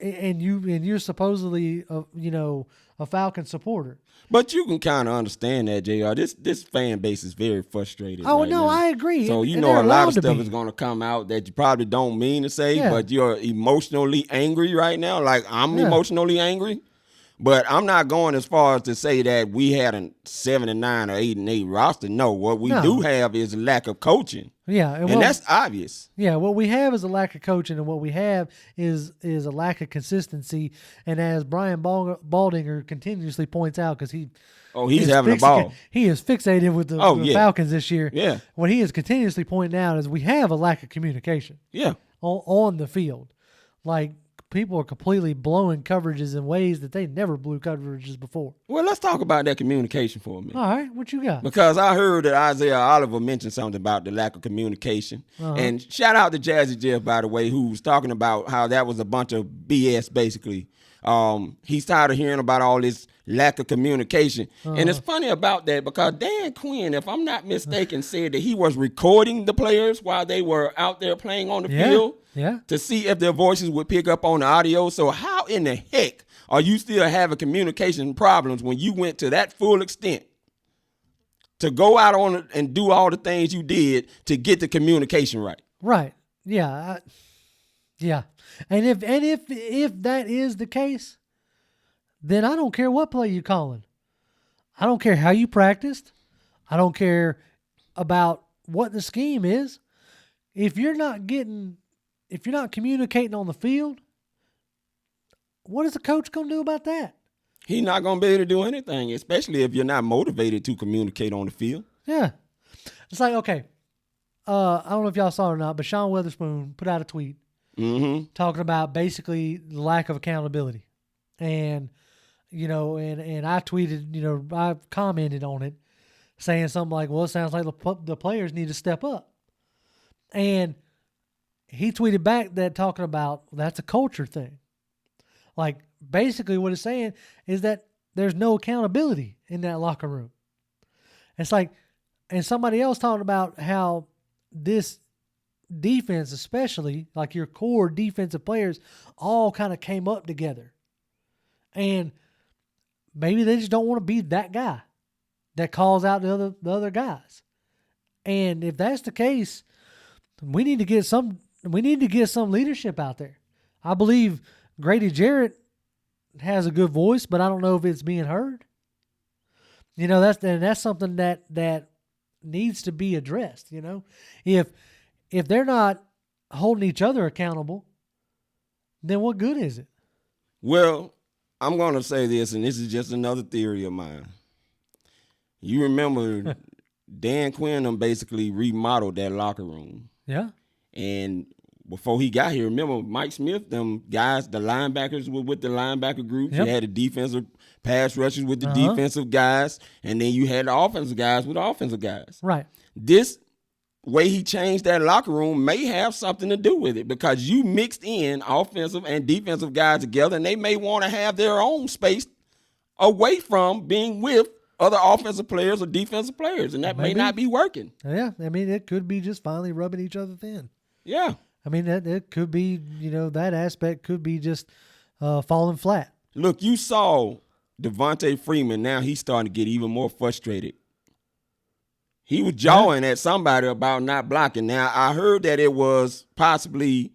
Speaker 1: And you're supposedly a Falcon supporter.
Speaker 2: But you can kind of understand that, JR. This fan base is very frustrated.
Speaker 1: Oh,
Speaker 2: right
Speaker 1: no,
Speaker 2: now.
Speaker 1: I agree.
Speaker 2: So, a lot of stuff is going to come out that you probably don't mean to say, but you're emotionally angry right now. Like, I'm emotionally angry. But I'm not going as far as to say that we had a 7-9 or 8-8 roster. No, what we do have is a lack of coaching.
Speaker 1: Yeah,
Speaker 2: and that's obvious.
Speaker 1: Yeah, what we have is a lack of coaching, and what we have is a lack of consistency. And as Brian Baldinger continuously points out, because
Speaker 2: he's having a ball.
Speaker 1: He is fixated with the Falcons this year.
Speaker 2: Yeah,
Speaker 1: what he is continuously pointing out is we have a lack of communication.
Speaker 2: Yeah,
Speaker 1: on the field, like. People are completely blowing coverages in ways that they never blew coverages before.
Speaker 2: Well, let's talk about that communication for a minute.
Speaker 1: All right, what you got?
Speaker 2: Because I heard that Isaiah Oliver mentioned something about the lack of communication. And shout out to Jazzy Jeff, by the way, who was talking about how that was a bunch of BS, basically. He's tired of hearing about all this lack of communication. And it's funny about that because Dan Quinn, if I'm not mistaken, said that he was recording the players while they were out there playing on the field to see if their voices would pick up on the audio. So how in the heck are you still having communication problems when you went to that full extent to go out on it and do all the things you did to get the communication right?
Speaker 1: Right. Yeah. Yeah. And if that is the case, then I don't care what play you're calling. I don't care how you practiced. I don't care about what the scheme is. If you're not communicating on the field, what is the coach going to do about that?
Speaker 2: He's not going to be able to do anything, especially if you're not motivated to communicate on the field.
Speaker 1: Yeah. It's like, okay, I don't know if y'all saw it or not, but Sean Weatherspoon put out a tweet talking about basically the lack of accountability. And, and I tweeted, I commented on it saying something like, well, it sounds like the players need to step up. And he tweeted back that talking about that's a culture thing. Like, basically what it's saying is that there's no accountability in that locker room. It's like, and somebody else talked about how this defense, especially like your core defensive players, all kind of came up together. And maybe they just don't want to be that guy that calls out the other guys. And if that's the case, we need to get some leadership out there. I believe Grady Jarrett has a good voice, but I don't know if it's being heard. That's something that needs to be addressed. If they're not holding each other accountable, then what good is it?
Speaker 2: Well, I'm going to say this, and this is just another theory of mine. You remember Dan Quinn basically remodeled that locker room.
Speaker 1: Yeah.
Speaker 2: And before he got here, remember Mike Smith, them guys, the linebackers were with the linebacker groups. Yep. You had the defensive pass rushers with the defensive guys, and then you had the offensive guys with the offensive guys.
Speaker 1: Right.
Speaker 2: This way he changed that locker room may have something to do with it because you mixed in offensive and defensive guys together, and they may want to have their own space away from being with other offensive players or defensive players, and that may not be working.
Speaker 1: Yeah, I mean, it could be just finally rubbing each other thin.
Speaker 2: Yeah.
Speaker 1: I mean, it could be, that aspect could be just falling flat.
Speaker 2: Look, you saw Devontae Freeman. Now he's starting to get even more frustrated. He was jawing at somebody about not blocking. Now, I heard that it was possibly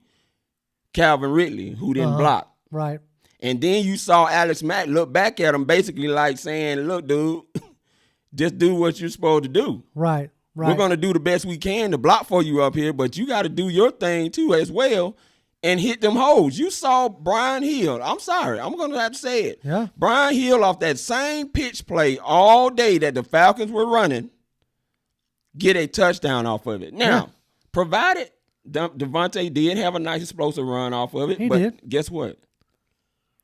Speaker 2: Calvin Ridley who didn't block.
Speaker 1: Right.
Speaker 2: And then you saw Alex Mack look back at him basically like saying, look, dude, just do what you're supposed to do.
Speaker 1: Right. Right.
Speaker 2: We're going to do the best we can to block for you up here, but you got to do your thing too as well and hit them holes. You saw Brian Hill. I'm sorry. I'm going to have to say it.
Speaker 1: Yeah.
Speaker 2: Brian Hill off that same pitch play all day that the Falcons were running, get a touchdown off of it. Now, provided Devontae did have a nice explosive run off of it,
Speaker 1: he did.
Speaker 2: Guess what?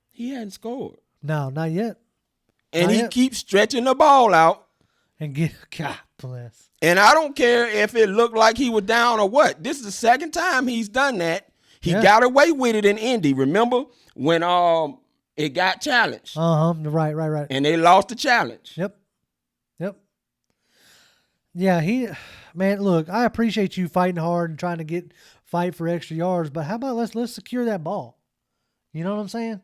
Speaker 2: He hadn't scored.
Speaker 1: No, not yet.
Speaker 2: And he keeps stretching the ball out.
Speaker 1: And God bless.
Speaker 2: And I don't care if it looked like he was down or what. This is the second time he's done that. He got away with it in Indy. Remember when it got challenged?
Speaker 1: Right.
Speaker 2: And they lost the challenge.
Speaker 1: Yep. Yeah, man, look, I appreciate you fighting hard and trying to fight for extra yards, but how about let's secure that ball? You know what I'm saying?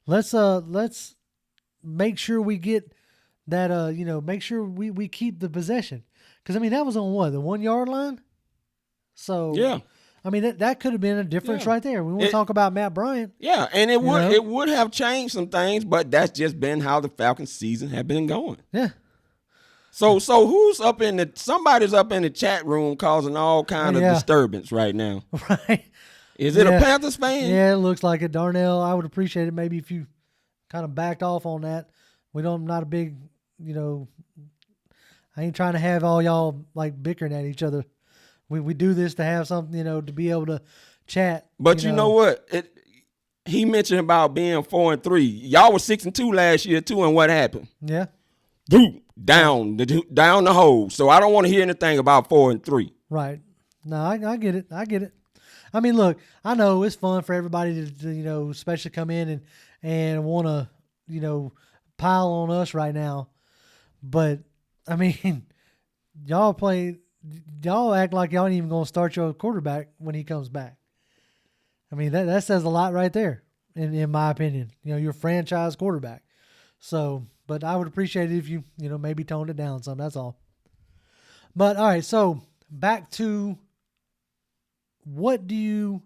Speaker 1: Let's make sure we get that, make sure we keep the possession. Because, I mean, that was on what, the 1 yard line? So,
Speaker 2: yeah.
Speaker 1: I mean, that could have been a difference right there. We want to talk about Matt Bryant.
Speaker 2: Yeah, and it would have changed some things, but that's just been how the Falcons season have been going.
Speaker 1: Yeah.
Speaker 2: So who's somebody's up in the chat room causing all kind of disturbance right now.
Speaker 1: Right.
Speaker 2: Is it a Panthers fan?
Speaker 1: Yeah, it looks like it. Darnell, I would appreciate it maybe if you kind of backed off on that. I'm not a big, I ain't trying to have all y'all like bickering at each other. We do this to have something, to be able to chat.
Speaker 2: But you know what? He mentioned about being 4-3. Y'all were 6-2 last year too, and what happened?
Speaker 1: Yeah.
Speaker 2: Down the hole. So I don't want to hear anything about 4-3.
Speaker 1: Right. No, I get it. I mean, look, I know it's fun for everybody to especially come in and want to, pile on us right now. But, I mean, y'all act like y'all ain't even going to start your quarterback when he comes back. I mean, that says a lot right there, in my opinion. Your franchise quarterback. So, but I would appreciate it if you, maybe toned it down some. That's all. But, all right, so back to what do you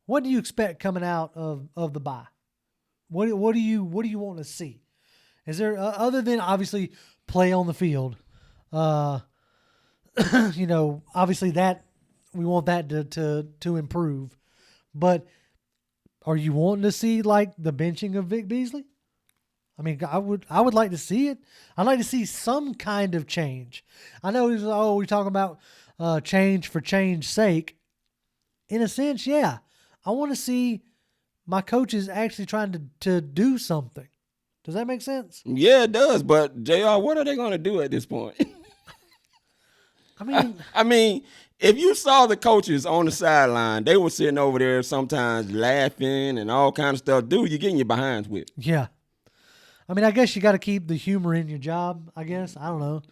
Speaker 1: expect coming out of the bye? What do you want to see? Is there other than obviously play on the field? Obviously that we want that to improve. But are you wanting to see like the benching of Vic Beasley? I mean, I would like to see it. I'd like to see some kind of change. I know we're talking about change for change's sake. In a sense, yeah. I want to see my coaches actually trying to do something. Does that make sense?
Speaker 2: Yeah, it does. But JR, what are they going to do at this point? I mean, if you saw the coaches on the sideline, they were sitting over there sometimes laughing and all kind of stuff. Dude, you're getting your behinds whipped.
Speaker 1: Yeah. I mean, I guess you got to keep the humor in your job, I guess. I don't know.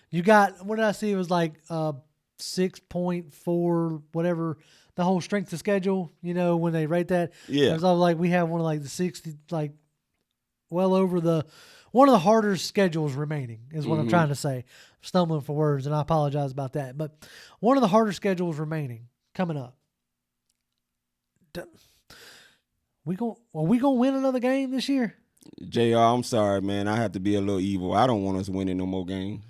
Speaker 1: You got, what did I see? It was like 6.4, whatever, the whole strength of schedule, when they rate that.
Speaker 2: Yeah.
Speaker 1: It was all like we have one of like the 60, like well over one of the harder schedules remaining is what I'm trying to say. I'm stumbling for words, and I apologize about that. But one of the harder schedules remaining coming up. Are we going to win another game this year?
Speaker 2: JR, I'm sorry, man. I have to be a little evil. I don't want us winning no more games.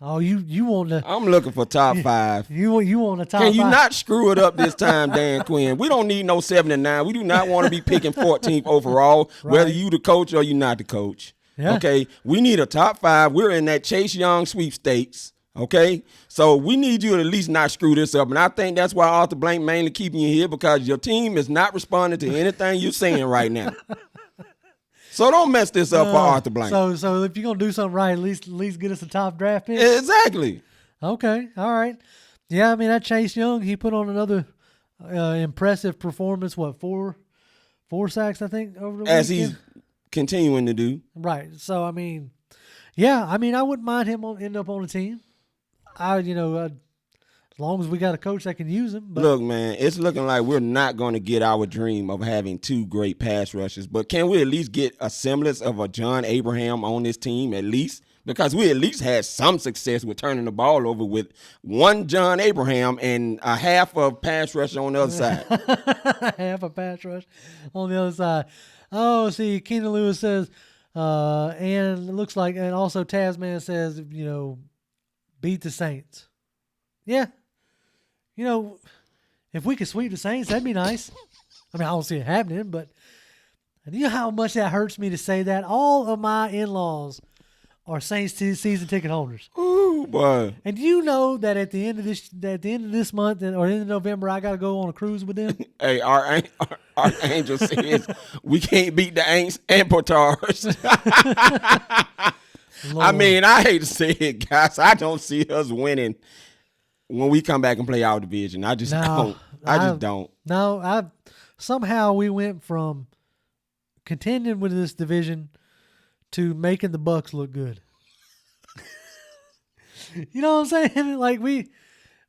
Speaker 1: Oh, you want to?
Speaker 2: I'm looking for top 5.
Speaker 1: You want a top 5?
Speaker 2: Can you not screw it up this time, Dan Quinn? We don't need no 7-9. We do not want to be picking 14th overall, right, whether you the coach or you not the coach. Yeah. Okay, we need a top 5. We're in that Chase Young sweepstakes. Okay, so we need you to at least not screw this up, and I think that's why Arthur Blank mainly keeping you here, because your team is not responding to anything you're saying right now. So don't mess this up for Arthur Blank.
Speaker 1: So if you're gonna do something right, at least get us a top draft pick.
Speaker 2: Exactly.
Speaker 1: Okay. All right. Yeah, I mean that Chase Young, he put on another impressive performance. What, four sacks, I think, over the weekend?
Speaker 2: As he's continuing to do.
Speaker 1: Right. So I mean, yeah, I wouldn't mind him end up on the team. As long as we got a coach that can use him. But.
Speaker 2: Look, man, it's looking like we're not going to get our dream of having 2 great pass rushers. But can we at least get a semblance of a John Abraham on this team at least? Because we at least had some success with turning the ball over with one John Abraham and a half of pass rush on the other side.
Speaker 1: Half a pass rush on the other side. Oh, see, Keenan Lewis says, and it looks like, and also Tasman says, beat the Saints. Yeah. If we could sweep the Saints, that'd be nice. I don't see it happening, but you know how much that hurts me to say that? All of my in-laws are Saints season ticket holders.
Speaker 2: Ooh, boy.
Speaker 1: And you know that at the end of this month or end of November, I got to go on a cruise with them?
Speaker 2: Hey, our angel says we can't beat the Aints and Potards. I hate to say it, guys. I don't see us winning when we come back and play our division. I just don't. I just don't.
Speaker 1: No, somehow we went from contending with this division to making the Bucks look good. You know what I'm saying? Like we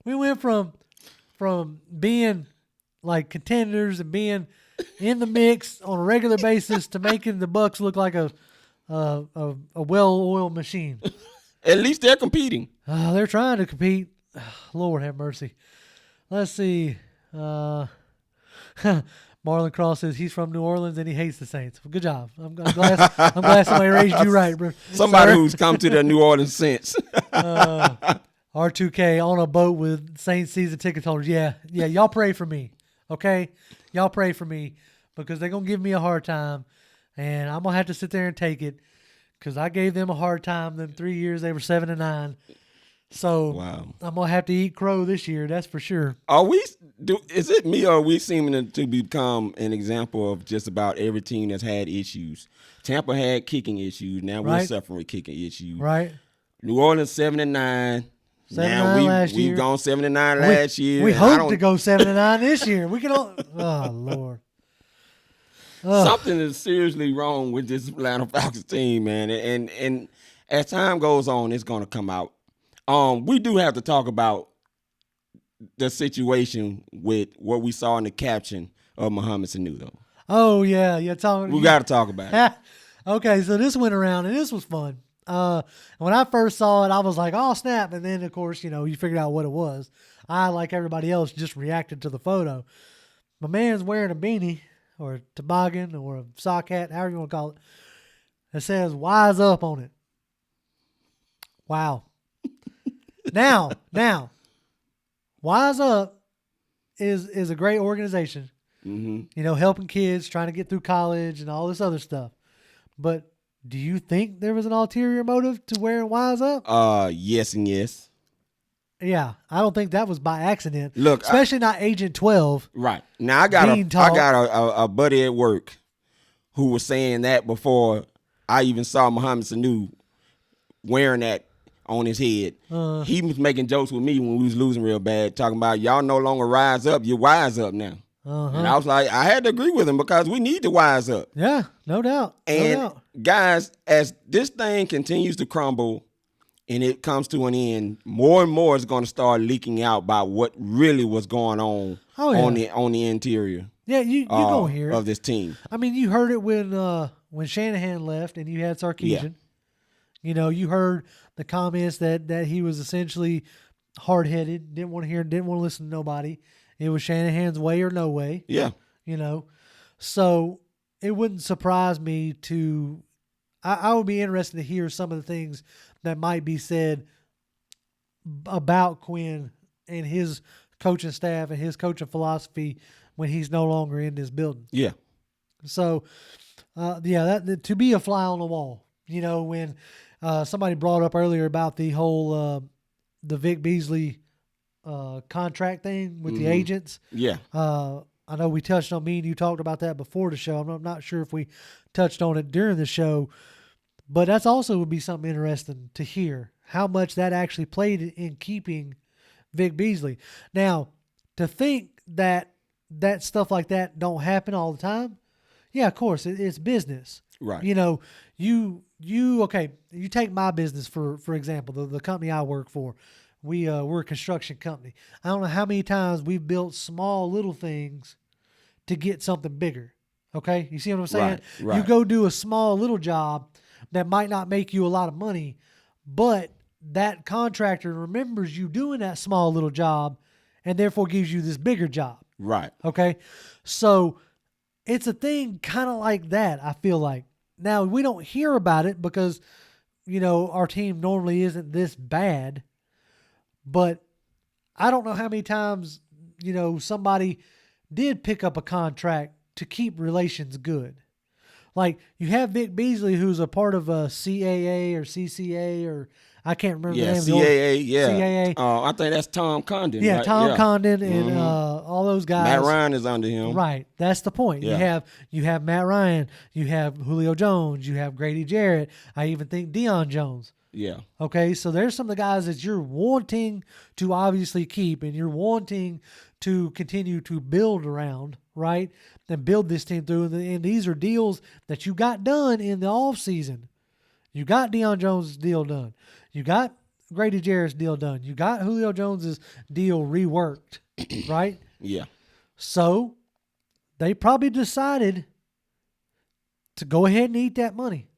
Speaker 1: went from being like contenders and being in the mix on a regular basis to making the Bucks look like a well-oiled machine.
Speaker 2: At least they're competing.
Speaker 1: They're trying to compete. Lord have mercy. Let's see. Marlon Cross says he's from New Orleans and he hates the Saints. Well, good job. I'm glad somebody raised you right, bro.
Speaker 2: Somebody who's come to the New Orleans sense.
Speaker 1: R2K on a boat with Saints season ticket holders. Yeah. Y'all pray for me, okay? Y'all pray for me because they're gonna give me a hard time, and I'm gonna have to sit there and take it because I gave them a hard time. Them 3 years they were 7-9. So wow. I'm gonna have to eat crow this year. That's for sure.
Speaker 2: Is it me or are we seeming to become an example of just about every team that's had issues? Tampa had kicking issues. Now we're suffering with kicking issues.
Speaker 1: Right.
Speaker 2: New Orleans 7-9.
Speaker 1: 7-9 last year.
Speaker 2: We've gone 7-9 last year.
Speaker 1: We hope to go 7-9 this year. We can. Oh Lord.
Speaker 2: Something is seriously wrong with this Atlanta Falcons team, man. And as time goes on, it's going to come out. We do have to talk about the situation with what we saw in the caption of Muhammad Sanu, though.
Speaker 1: Oh, yeah.
Speaker 2: We got to talk about it.
Speaker 1: Okay, so this went around, and this was fun. When I first saw it, I was like, oh, snap. And then, of course, you figured out what it was. I, like everybody else, just reacted to the photo. My man's wearing a beanie or a toboggan or a sock hat, however you want to call it. It says, "Wise Up" on it. Wow. Now, Wise Up is a great organization.
Speaker 2: Mm-hmm.
Speaker 1: Helping kids, trying to get through college and all this other stuff. But do you think there was an ulterior motive to wearing Wise Up?
Speaker 2: Yes and yes.
Speaker 1: Yeah, I don't think that was by accident.
Speaker 2: Look,
Speaker 1: especially not Agent 12.
Speaker 2: Right. Now I got a buddy at work who was saying that before I even saw Muhammad Sanu wearing that on his head. He was making jokes with me when we was losing real bad, talking about y'all no longer rise up, you're wise up now. And I was like, I had to agree with him because we need to wise up.
Speaker 1: Yeah, no doubt.
Speaker 2: And guys, as this thing continues to crumble and it comes to an end, more and more is going to start leaking out about what really was going on on the interior.
Speaker 1: Yeah, you gonna hear it
Speaker 2: of this team.
Speaker 1: I mean, you heard it when Shanahan left and you had Sarkisian. Yeah. You heard the comments that he was essentially hard-headed, didn't want to hear, didn't want to listen to nobody. It was Shanahan's way or no way.
Speaker 2: Yeah.
Speaker 1: So it wouldn't surprise me to I would be interested to hear some of the things that might be said about Quinn and his coaching staff and his coaching philosophy when he's no longer in this building.
Speaker 2: Yeah.
Speaker 1: So, that to be a fly on the wall, when somebody brought up earlier about the whole the Vic Beasley contract thing with the agents.
Speaker 2: Yeah.
Speaker 1: I know we touched on, me and you talked about that before the show. I'm not sure if we touched on it during the show, but that's also would be something interesting to hear how much that actually played in keeping Vic Beasley. Now, to think that stuff like that don't happen all the time, yeah, of course, it's business.
Speaker 2: Right.
Speaker 1: You take my business for example, the company I work for. We're a construction company. I don't know how many times we've built small little things to get something bigger. Okay? You see what I'm saying?
Speaker 2: Right.
Speaker 1: You go do a small little job that might not make you a lot of money, but that contractor remembers you doing that small little job and therefore gives you this bigger job.
Speaker 2: Right.
Speaker 1: Okay? So it's a thing kind of like that, I feel like. Now, we don't hear about it because, our team normally isn't this bad. But I don't know how many times, somebody did pick up a contract to keep relations good. Like, you have Vic Beasley, who's a part of a CAA or CCA, or I can't remember the name.
Speaker 2: CAA,
Speaker 1: CAA.
Speaker 2: I think that's Tom Condon.
Speaker 1: Yeah,
Speaker 2: right?
Speaker 1: Tom Condon and all those guys.
Speaker 2: Matt Ryan is under him.
Speaker 1: Right. That's the point.
Speaker 2: Yeah.
Speaker 1: You have Matt Ryan. You have Julio Jones. You have Grady Jarrett. I even think Deion Jones.
Speaker 2: Yeah.
Speaker 1: Okay, so there's some of the guys that you're wanting to obviously keep and you're wanting to continue to build around, right? And build this team through. And these are deals that you got done in the offseason. You got Deion Jones' deal done. You got Grady Jarrett's deal done. You got Julio Jones' deal reworked, right?
Speaker 2: Yeah.
Speaker 1: So they probably decided to go ahead and eat that money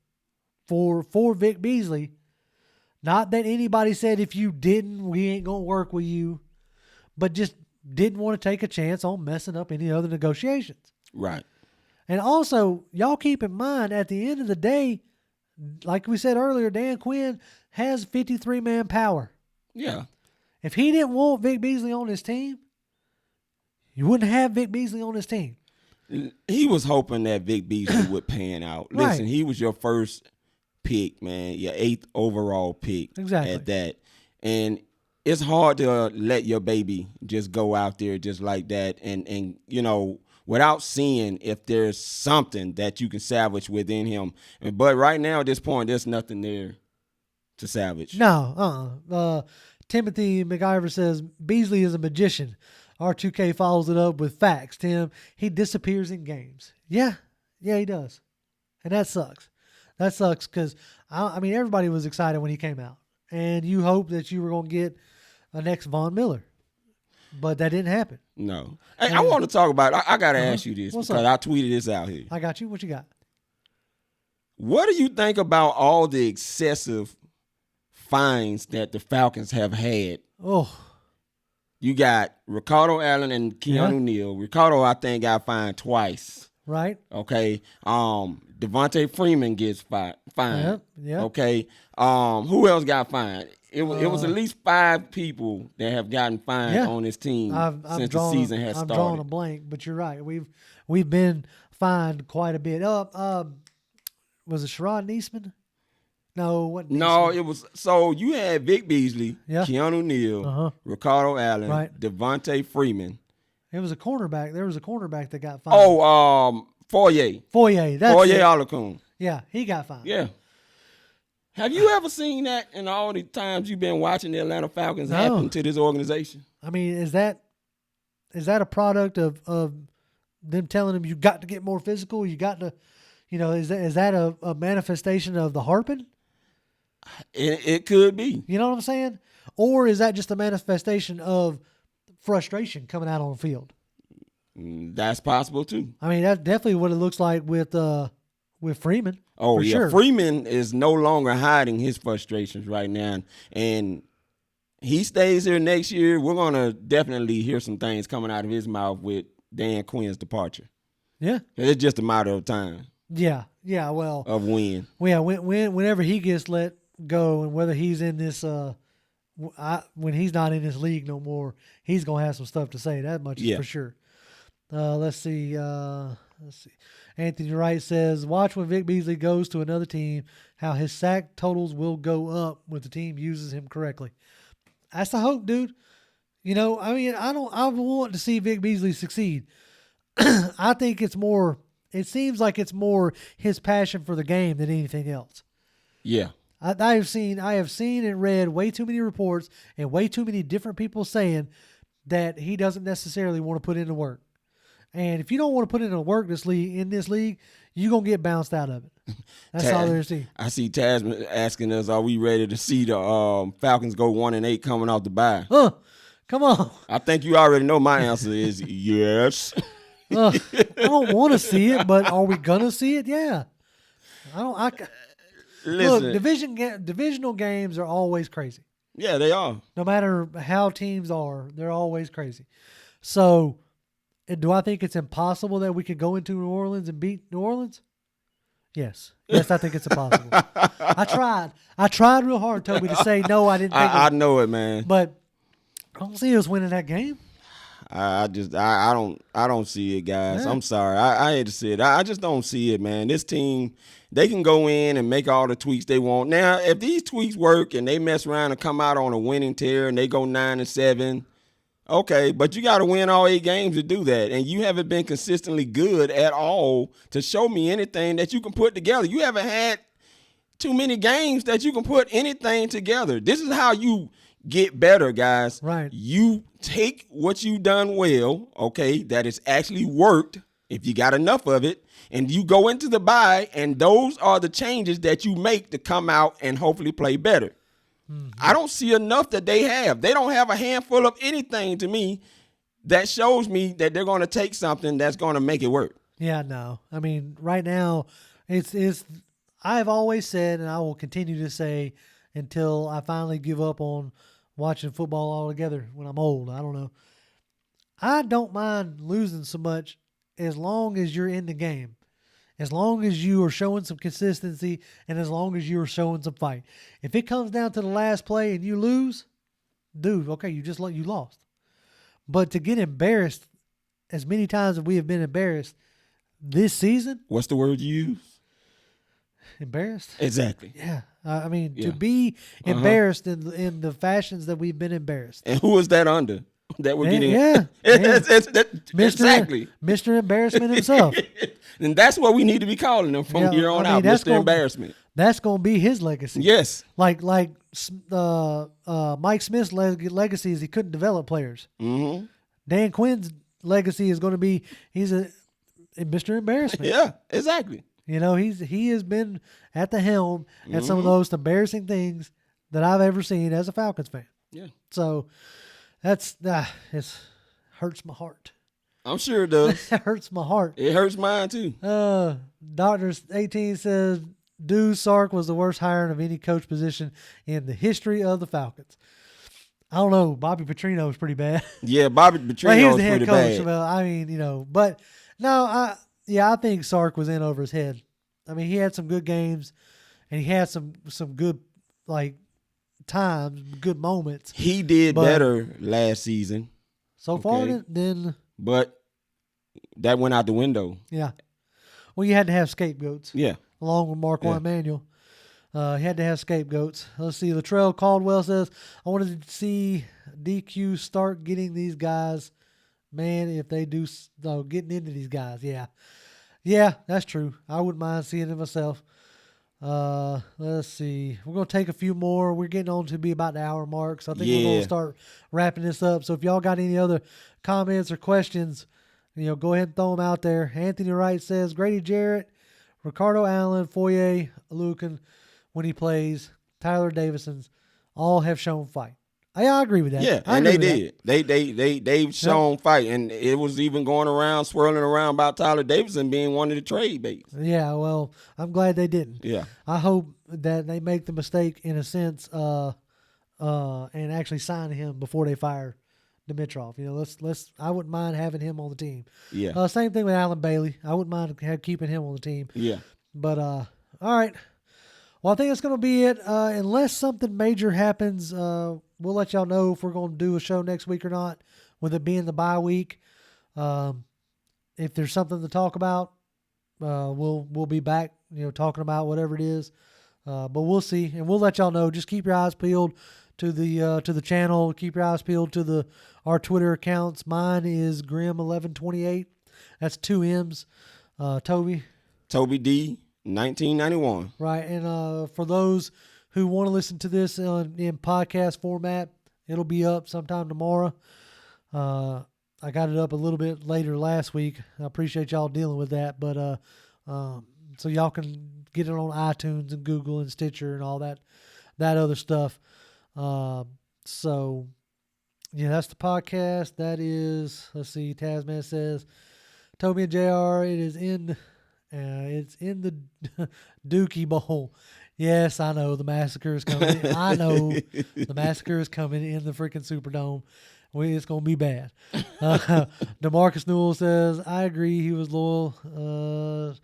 Speaker 1: for Vic Beasley. Not that anybody said if you didn't, we ain't going to work with you, but just didn't want to take a chance on messing up any other negotiations.
Speaker 2: Right.
Speaker 1: And also, y'all keep in mind, at the end of the day, like we said earlier, Dan Quinn has 53-man power.
Speaker 2: Yeah.
Speaker 1: If he didn't want Vic Beasley on his team, you wouldn't have Vic Beasley on his team.
Speaker 2: He was hoping that Vic Beasley would pan out. Listen,
Speaker 1: Right.
Speaker 2: he was your first pick, man, your 8th overall pick.
Speaker 1: Exactly.
Speaker 2: At that. And it's hard to let your baby just go out there just like that and without seeing if there's something that you can salvage within him. But right now at this point, there's nothing there to salvage.
Speaker 1: No. Timothy McIver says, Beasley is a magician. R2K follows it up with facts. Tim, he disappears in games. Yeah, Yeah, he does. And that sucks. That sucks because, I mean, everybody was excited when he came out. And you hope that you were going to get a next Von Miller. But that didn't happen.
Speaker 2: No. Hey, I want to talk about I got to ask you this
Speaker 1: What's
Speaker 2: because
Speaker 1: up?
Speaker 2: I tweeted this out here.
Speaker 1: I got you. What you got?
Speaker 2: What do you think about all the excessive fines that the Falcons have had?
Speaker 1: Oh.
Speaker 2: You got Ricardo Allen and Keanu Neal. Ricardo, I think, got fined twice.
Speaker 1: Right.
Speaker 2: Okay. Devontae Freeman gets fined.
Speaker 1: Yep.
Speaker 2: Okay. Who else got fined? It was at least 5 people that have gotten fined on this team since the season has started.
Speaker 1: I'm drawing a blank, but you're right. We've been fined quite a bit. Was it Sherrod Neesman? No, what?
Speaker 2: No, it was. So you had Vic Beasley, Keanu Neal, Ricardo Allen, Devontae Freeman.
Speaker 1: It was a cornerback. There was a cornerback that got fined.
Speaker 2: Foye.
Speaker 1: That's
Speaker 2: Foye
Speaker 1: it.
Speaker 2: Alakun.
Speaker 1: Yeah, he got fined.
Speaker 2: Yeah. Have you ever seen that in all the times you've been watching the Atlanta Falcons happen to this organization?
Speaker 1: I mean, is that a product of them telling him you got to get more physical? You got to, is that a manifestation of the harping?
Speaker 2: It could be.
Speaker 1: You know what I'm saying? Or is that just a manifestation of frustration coming out on the field?
Speaker 2: That's possible too.
Speaker 1: I mean, that's definitely what it looks like with Freeman.
Speaker 2: Oh yeah,
Speaker 1: sure.
Speaker 2: Freeman is no longer hiding his frustrations right now, and he stays here next year. We're gonna definitely hear some things coming out of his mouth with Dan Quinn's departure.
Speaker 1: Yeah,
Speaker 2: it's just a matter of time.
Speaker 1: Yeah. Well,
Speaker 2: of when.
Speaker 1: Yeah, whenever he gets let go, and whether he's in this, when he's not in this league no more, he's gonna have some stuff to say. That much is for sure. Let's see. Anthony Wright says, watch when Vic Beasley goes to another team, how his sack totals will go up when the team uses him correctly. That's the hope, dude. I mean, I want to see Vic Beasley succeed. I think it seems like it's more his passion for the game than anything else.
Speaker 2: Yeah.
Speaker 1: I have seen and read way too many reports and way too many different people saying that he doesn't necessarily want to put in the work. And if you don't want to put in the work in this league, you're going to get bounced out of it. That's all there is to see.
Speaker 2: I see Tasman asking us, are we ready to see the Falcons go 1-8 coming off the bye?
Speaker 1: Come on.
Speaker 2: I think you already know my answer is yes.
Speaker 1: I don't want to see it, but are we going to see it? Yeah.
Speaker 2: Listen,
Speaker 1: look, divisional games are always crazy.
Speaker 2: Yeah, they are.
Speaker 1: No matter how teams are, they're always crazy. So, do I think it's impossible that we could go into New Orleans and beat New Orleans? Yes, I think it's impossible. I tried real hard, Toby, to say no. I didn't.
Speaker 2: I know it, man.
Speaker 1: But I don't see us winning that game.
Speaker 2: I don't see it, guys. Yeah. I'm sorry. I hate to say it. I just don't see it, man. This team, they can go in and make all the tweaks they want. Now, if these tweaks work and they mess around and come out on a winning tear and they go 9-7, okay, but you got to win all 8 games to do that. And you haven't been consistently good at all to show me anything that you can put together. You haven't had too many games that you can put anything together. This is how you get better, guys.
Speaker 1: Right.
Speaker 2: You take what you've done well, okay, that has actually worked, if you got enough of it, and you go into the bye, and those are the changes that you make to come out and hopefully play better. Mm-hmm. I don't see enough that they have. They don't have a handful of anything to me that shows me that they're going to take something that's going to make it work.
Speaker 1: Yeah, no. I mean, right now, it's. I've always said, and I will continue to say until I finally give up on watching football altogether when I'm old. I don't know. I don't mind losing so much as long as you're in the game. As long as you are showing some consistency and as long as you are showing some fight. If it comes down to the last play and you lose, dude, okay, you lost. But to get embarrassed as many times as we have been embarrassed this season.
Speaker 2: What's the word you use?
Speaker 1: Embarrassed?
Speaker 2: Exactly.
Speaker 1: Yeah. To be embarrassed in the fashions that we've been embarrassed.
Speaker 2: And who is that under? That we're getting.
Speaker 1: Yeah.
Speaker 2: Exactly.
Speaker 1: Mr. Embarrassment himself.
Speaker 2: And that's what we need to be calling him from here on out, Mr. Embarrassment.
Speaker 1: That's going to be his legacy.
Speaker 2: Yes.
Speaker 1: Like Mike Smith's legacy is he couldn't develop players.
Speaker 2: Mm-hmm.
Speaker 1: Dan Quinn's legacy is going to be he's Mr. Embarrassment.
Speaker 2: Yeah, exactly.
Speaker 1: You know, he has been at the helm at some of the most embarrassing things that I've ever seen as a Falcons fan.
Speaker 2: Yeah.
Speaker 1: So that's it hurts my heart.
Speaker 2: I'm sure it does.
Speaker 1: It hurts my heart.
Speaker 2: It hurts mine too.
Speaker 1: Doctor 18 says, Sark was the worst hiring of any coach position in the history of the Falcons. I don't know. Bobby Petrino was pretty bad.
Speaker 2: Yeah, Bobby Petrino
Speaker 1: he was
Speaker 2: was
Speaker 1: the head
Speaker 2: pretty
Speaker 1: coach.
Speaker 2: bad.
Speaker 1: Well, I mean, you know, but no, I think Sark was in over his head. I mean, he had some good games, and he had some good times, good moments.
Speaker 2: He did better last season.
Speaker 1: So far, then.
Speaker 2: But that went out the window.
Speaker 1: Yeah. Well, you had to have scapegoats.
Speaker 2: Yeah.
Speaker 1: Along with Marquand Manuel. He had to have scapegoats. Let's see. Latrell Caldwell says, I wanted to see DQ start getting these guys. Man, if they do, getting into these guys. Yeah. Yeah, that's true. I wouldn't mind seeing it myself. Let's see. We're going to take a few more. We're getting on to be about the hour mark, so I think we're going to start wrapping this up. So if y'all got any other comments or questions, go ahead and throw them out there. Anthony Wright says, Grady Jarrett, Ricardo Allen, Foye Alukin, when he plays, Tyler Davison's, all have shown fight. I agree with that.
Speaker 2: Yeah, and they did. They've shown fight, and it was even going around, swirling around about Tyler Davison being one of the trade baits.
Speaker 1: Yeah, well, I'm glad they didn't.
Speaker 2: Yeah,
Speaker 1: I hope that they make the mistake in a sense, and actually sign him before they fire Dimitrov. I wouldn't mind having him on the team.
Speaker 2: Yeah.
Speaker 1: Same thing with Alan Bailey. I wouldn't mind keeping him on the team.
Speaker 2: Yeah.
Speaker 1: But all right. Well, I think that's going to be it. Unless something major happens, we'll let y'all know if we're going to do a show next week or not, with it being the bye week. If there's something to talk about, we'll be back, talking about whatever it is. But we'll see, and we'll let y'all know. Just keep your eyes peeled to the channel. Keep your eyes peeled to our Twitter accounts. Mine is Grim1128. That's 2 M's. Toby
Speaker 2: D. 1991.
Speaker 1: Right, and for those who want to listen to this in podcast format, it'll be up sometime tomorrow. I got it up a little bit later last week. I appreciate y'all dealing with that, but so y'all can get it on iTunes and Google and Stitcher and all that other stuff. So yeah, that's the podcast. That is, let's see, Tasman says, Toby and JR, it's in the Dookie Bowl. Yes, I know the massacre is coming. I know the massacre is coming in the freaking Superdome. It's going to be bad. DeMarcus Newell says, I agree. He was loyal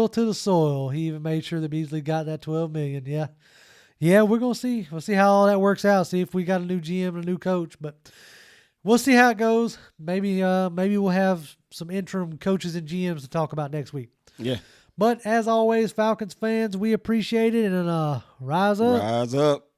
Speaker 1: to the soil. He even made sure that Beasley got that $12 million. Yeah. Yeah, we're going to see. We'll see how all that works out. See if we got a new GM and a new coach. But we'll see how it goes. Maybe we'll have some interim coaches and GMs to talk about next week.
Speaker 2: Yeah.
Speaker 1: But as always, Falcons fans, we appreciate it, and rise up.
Speaker 2: Rise up.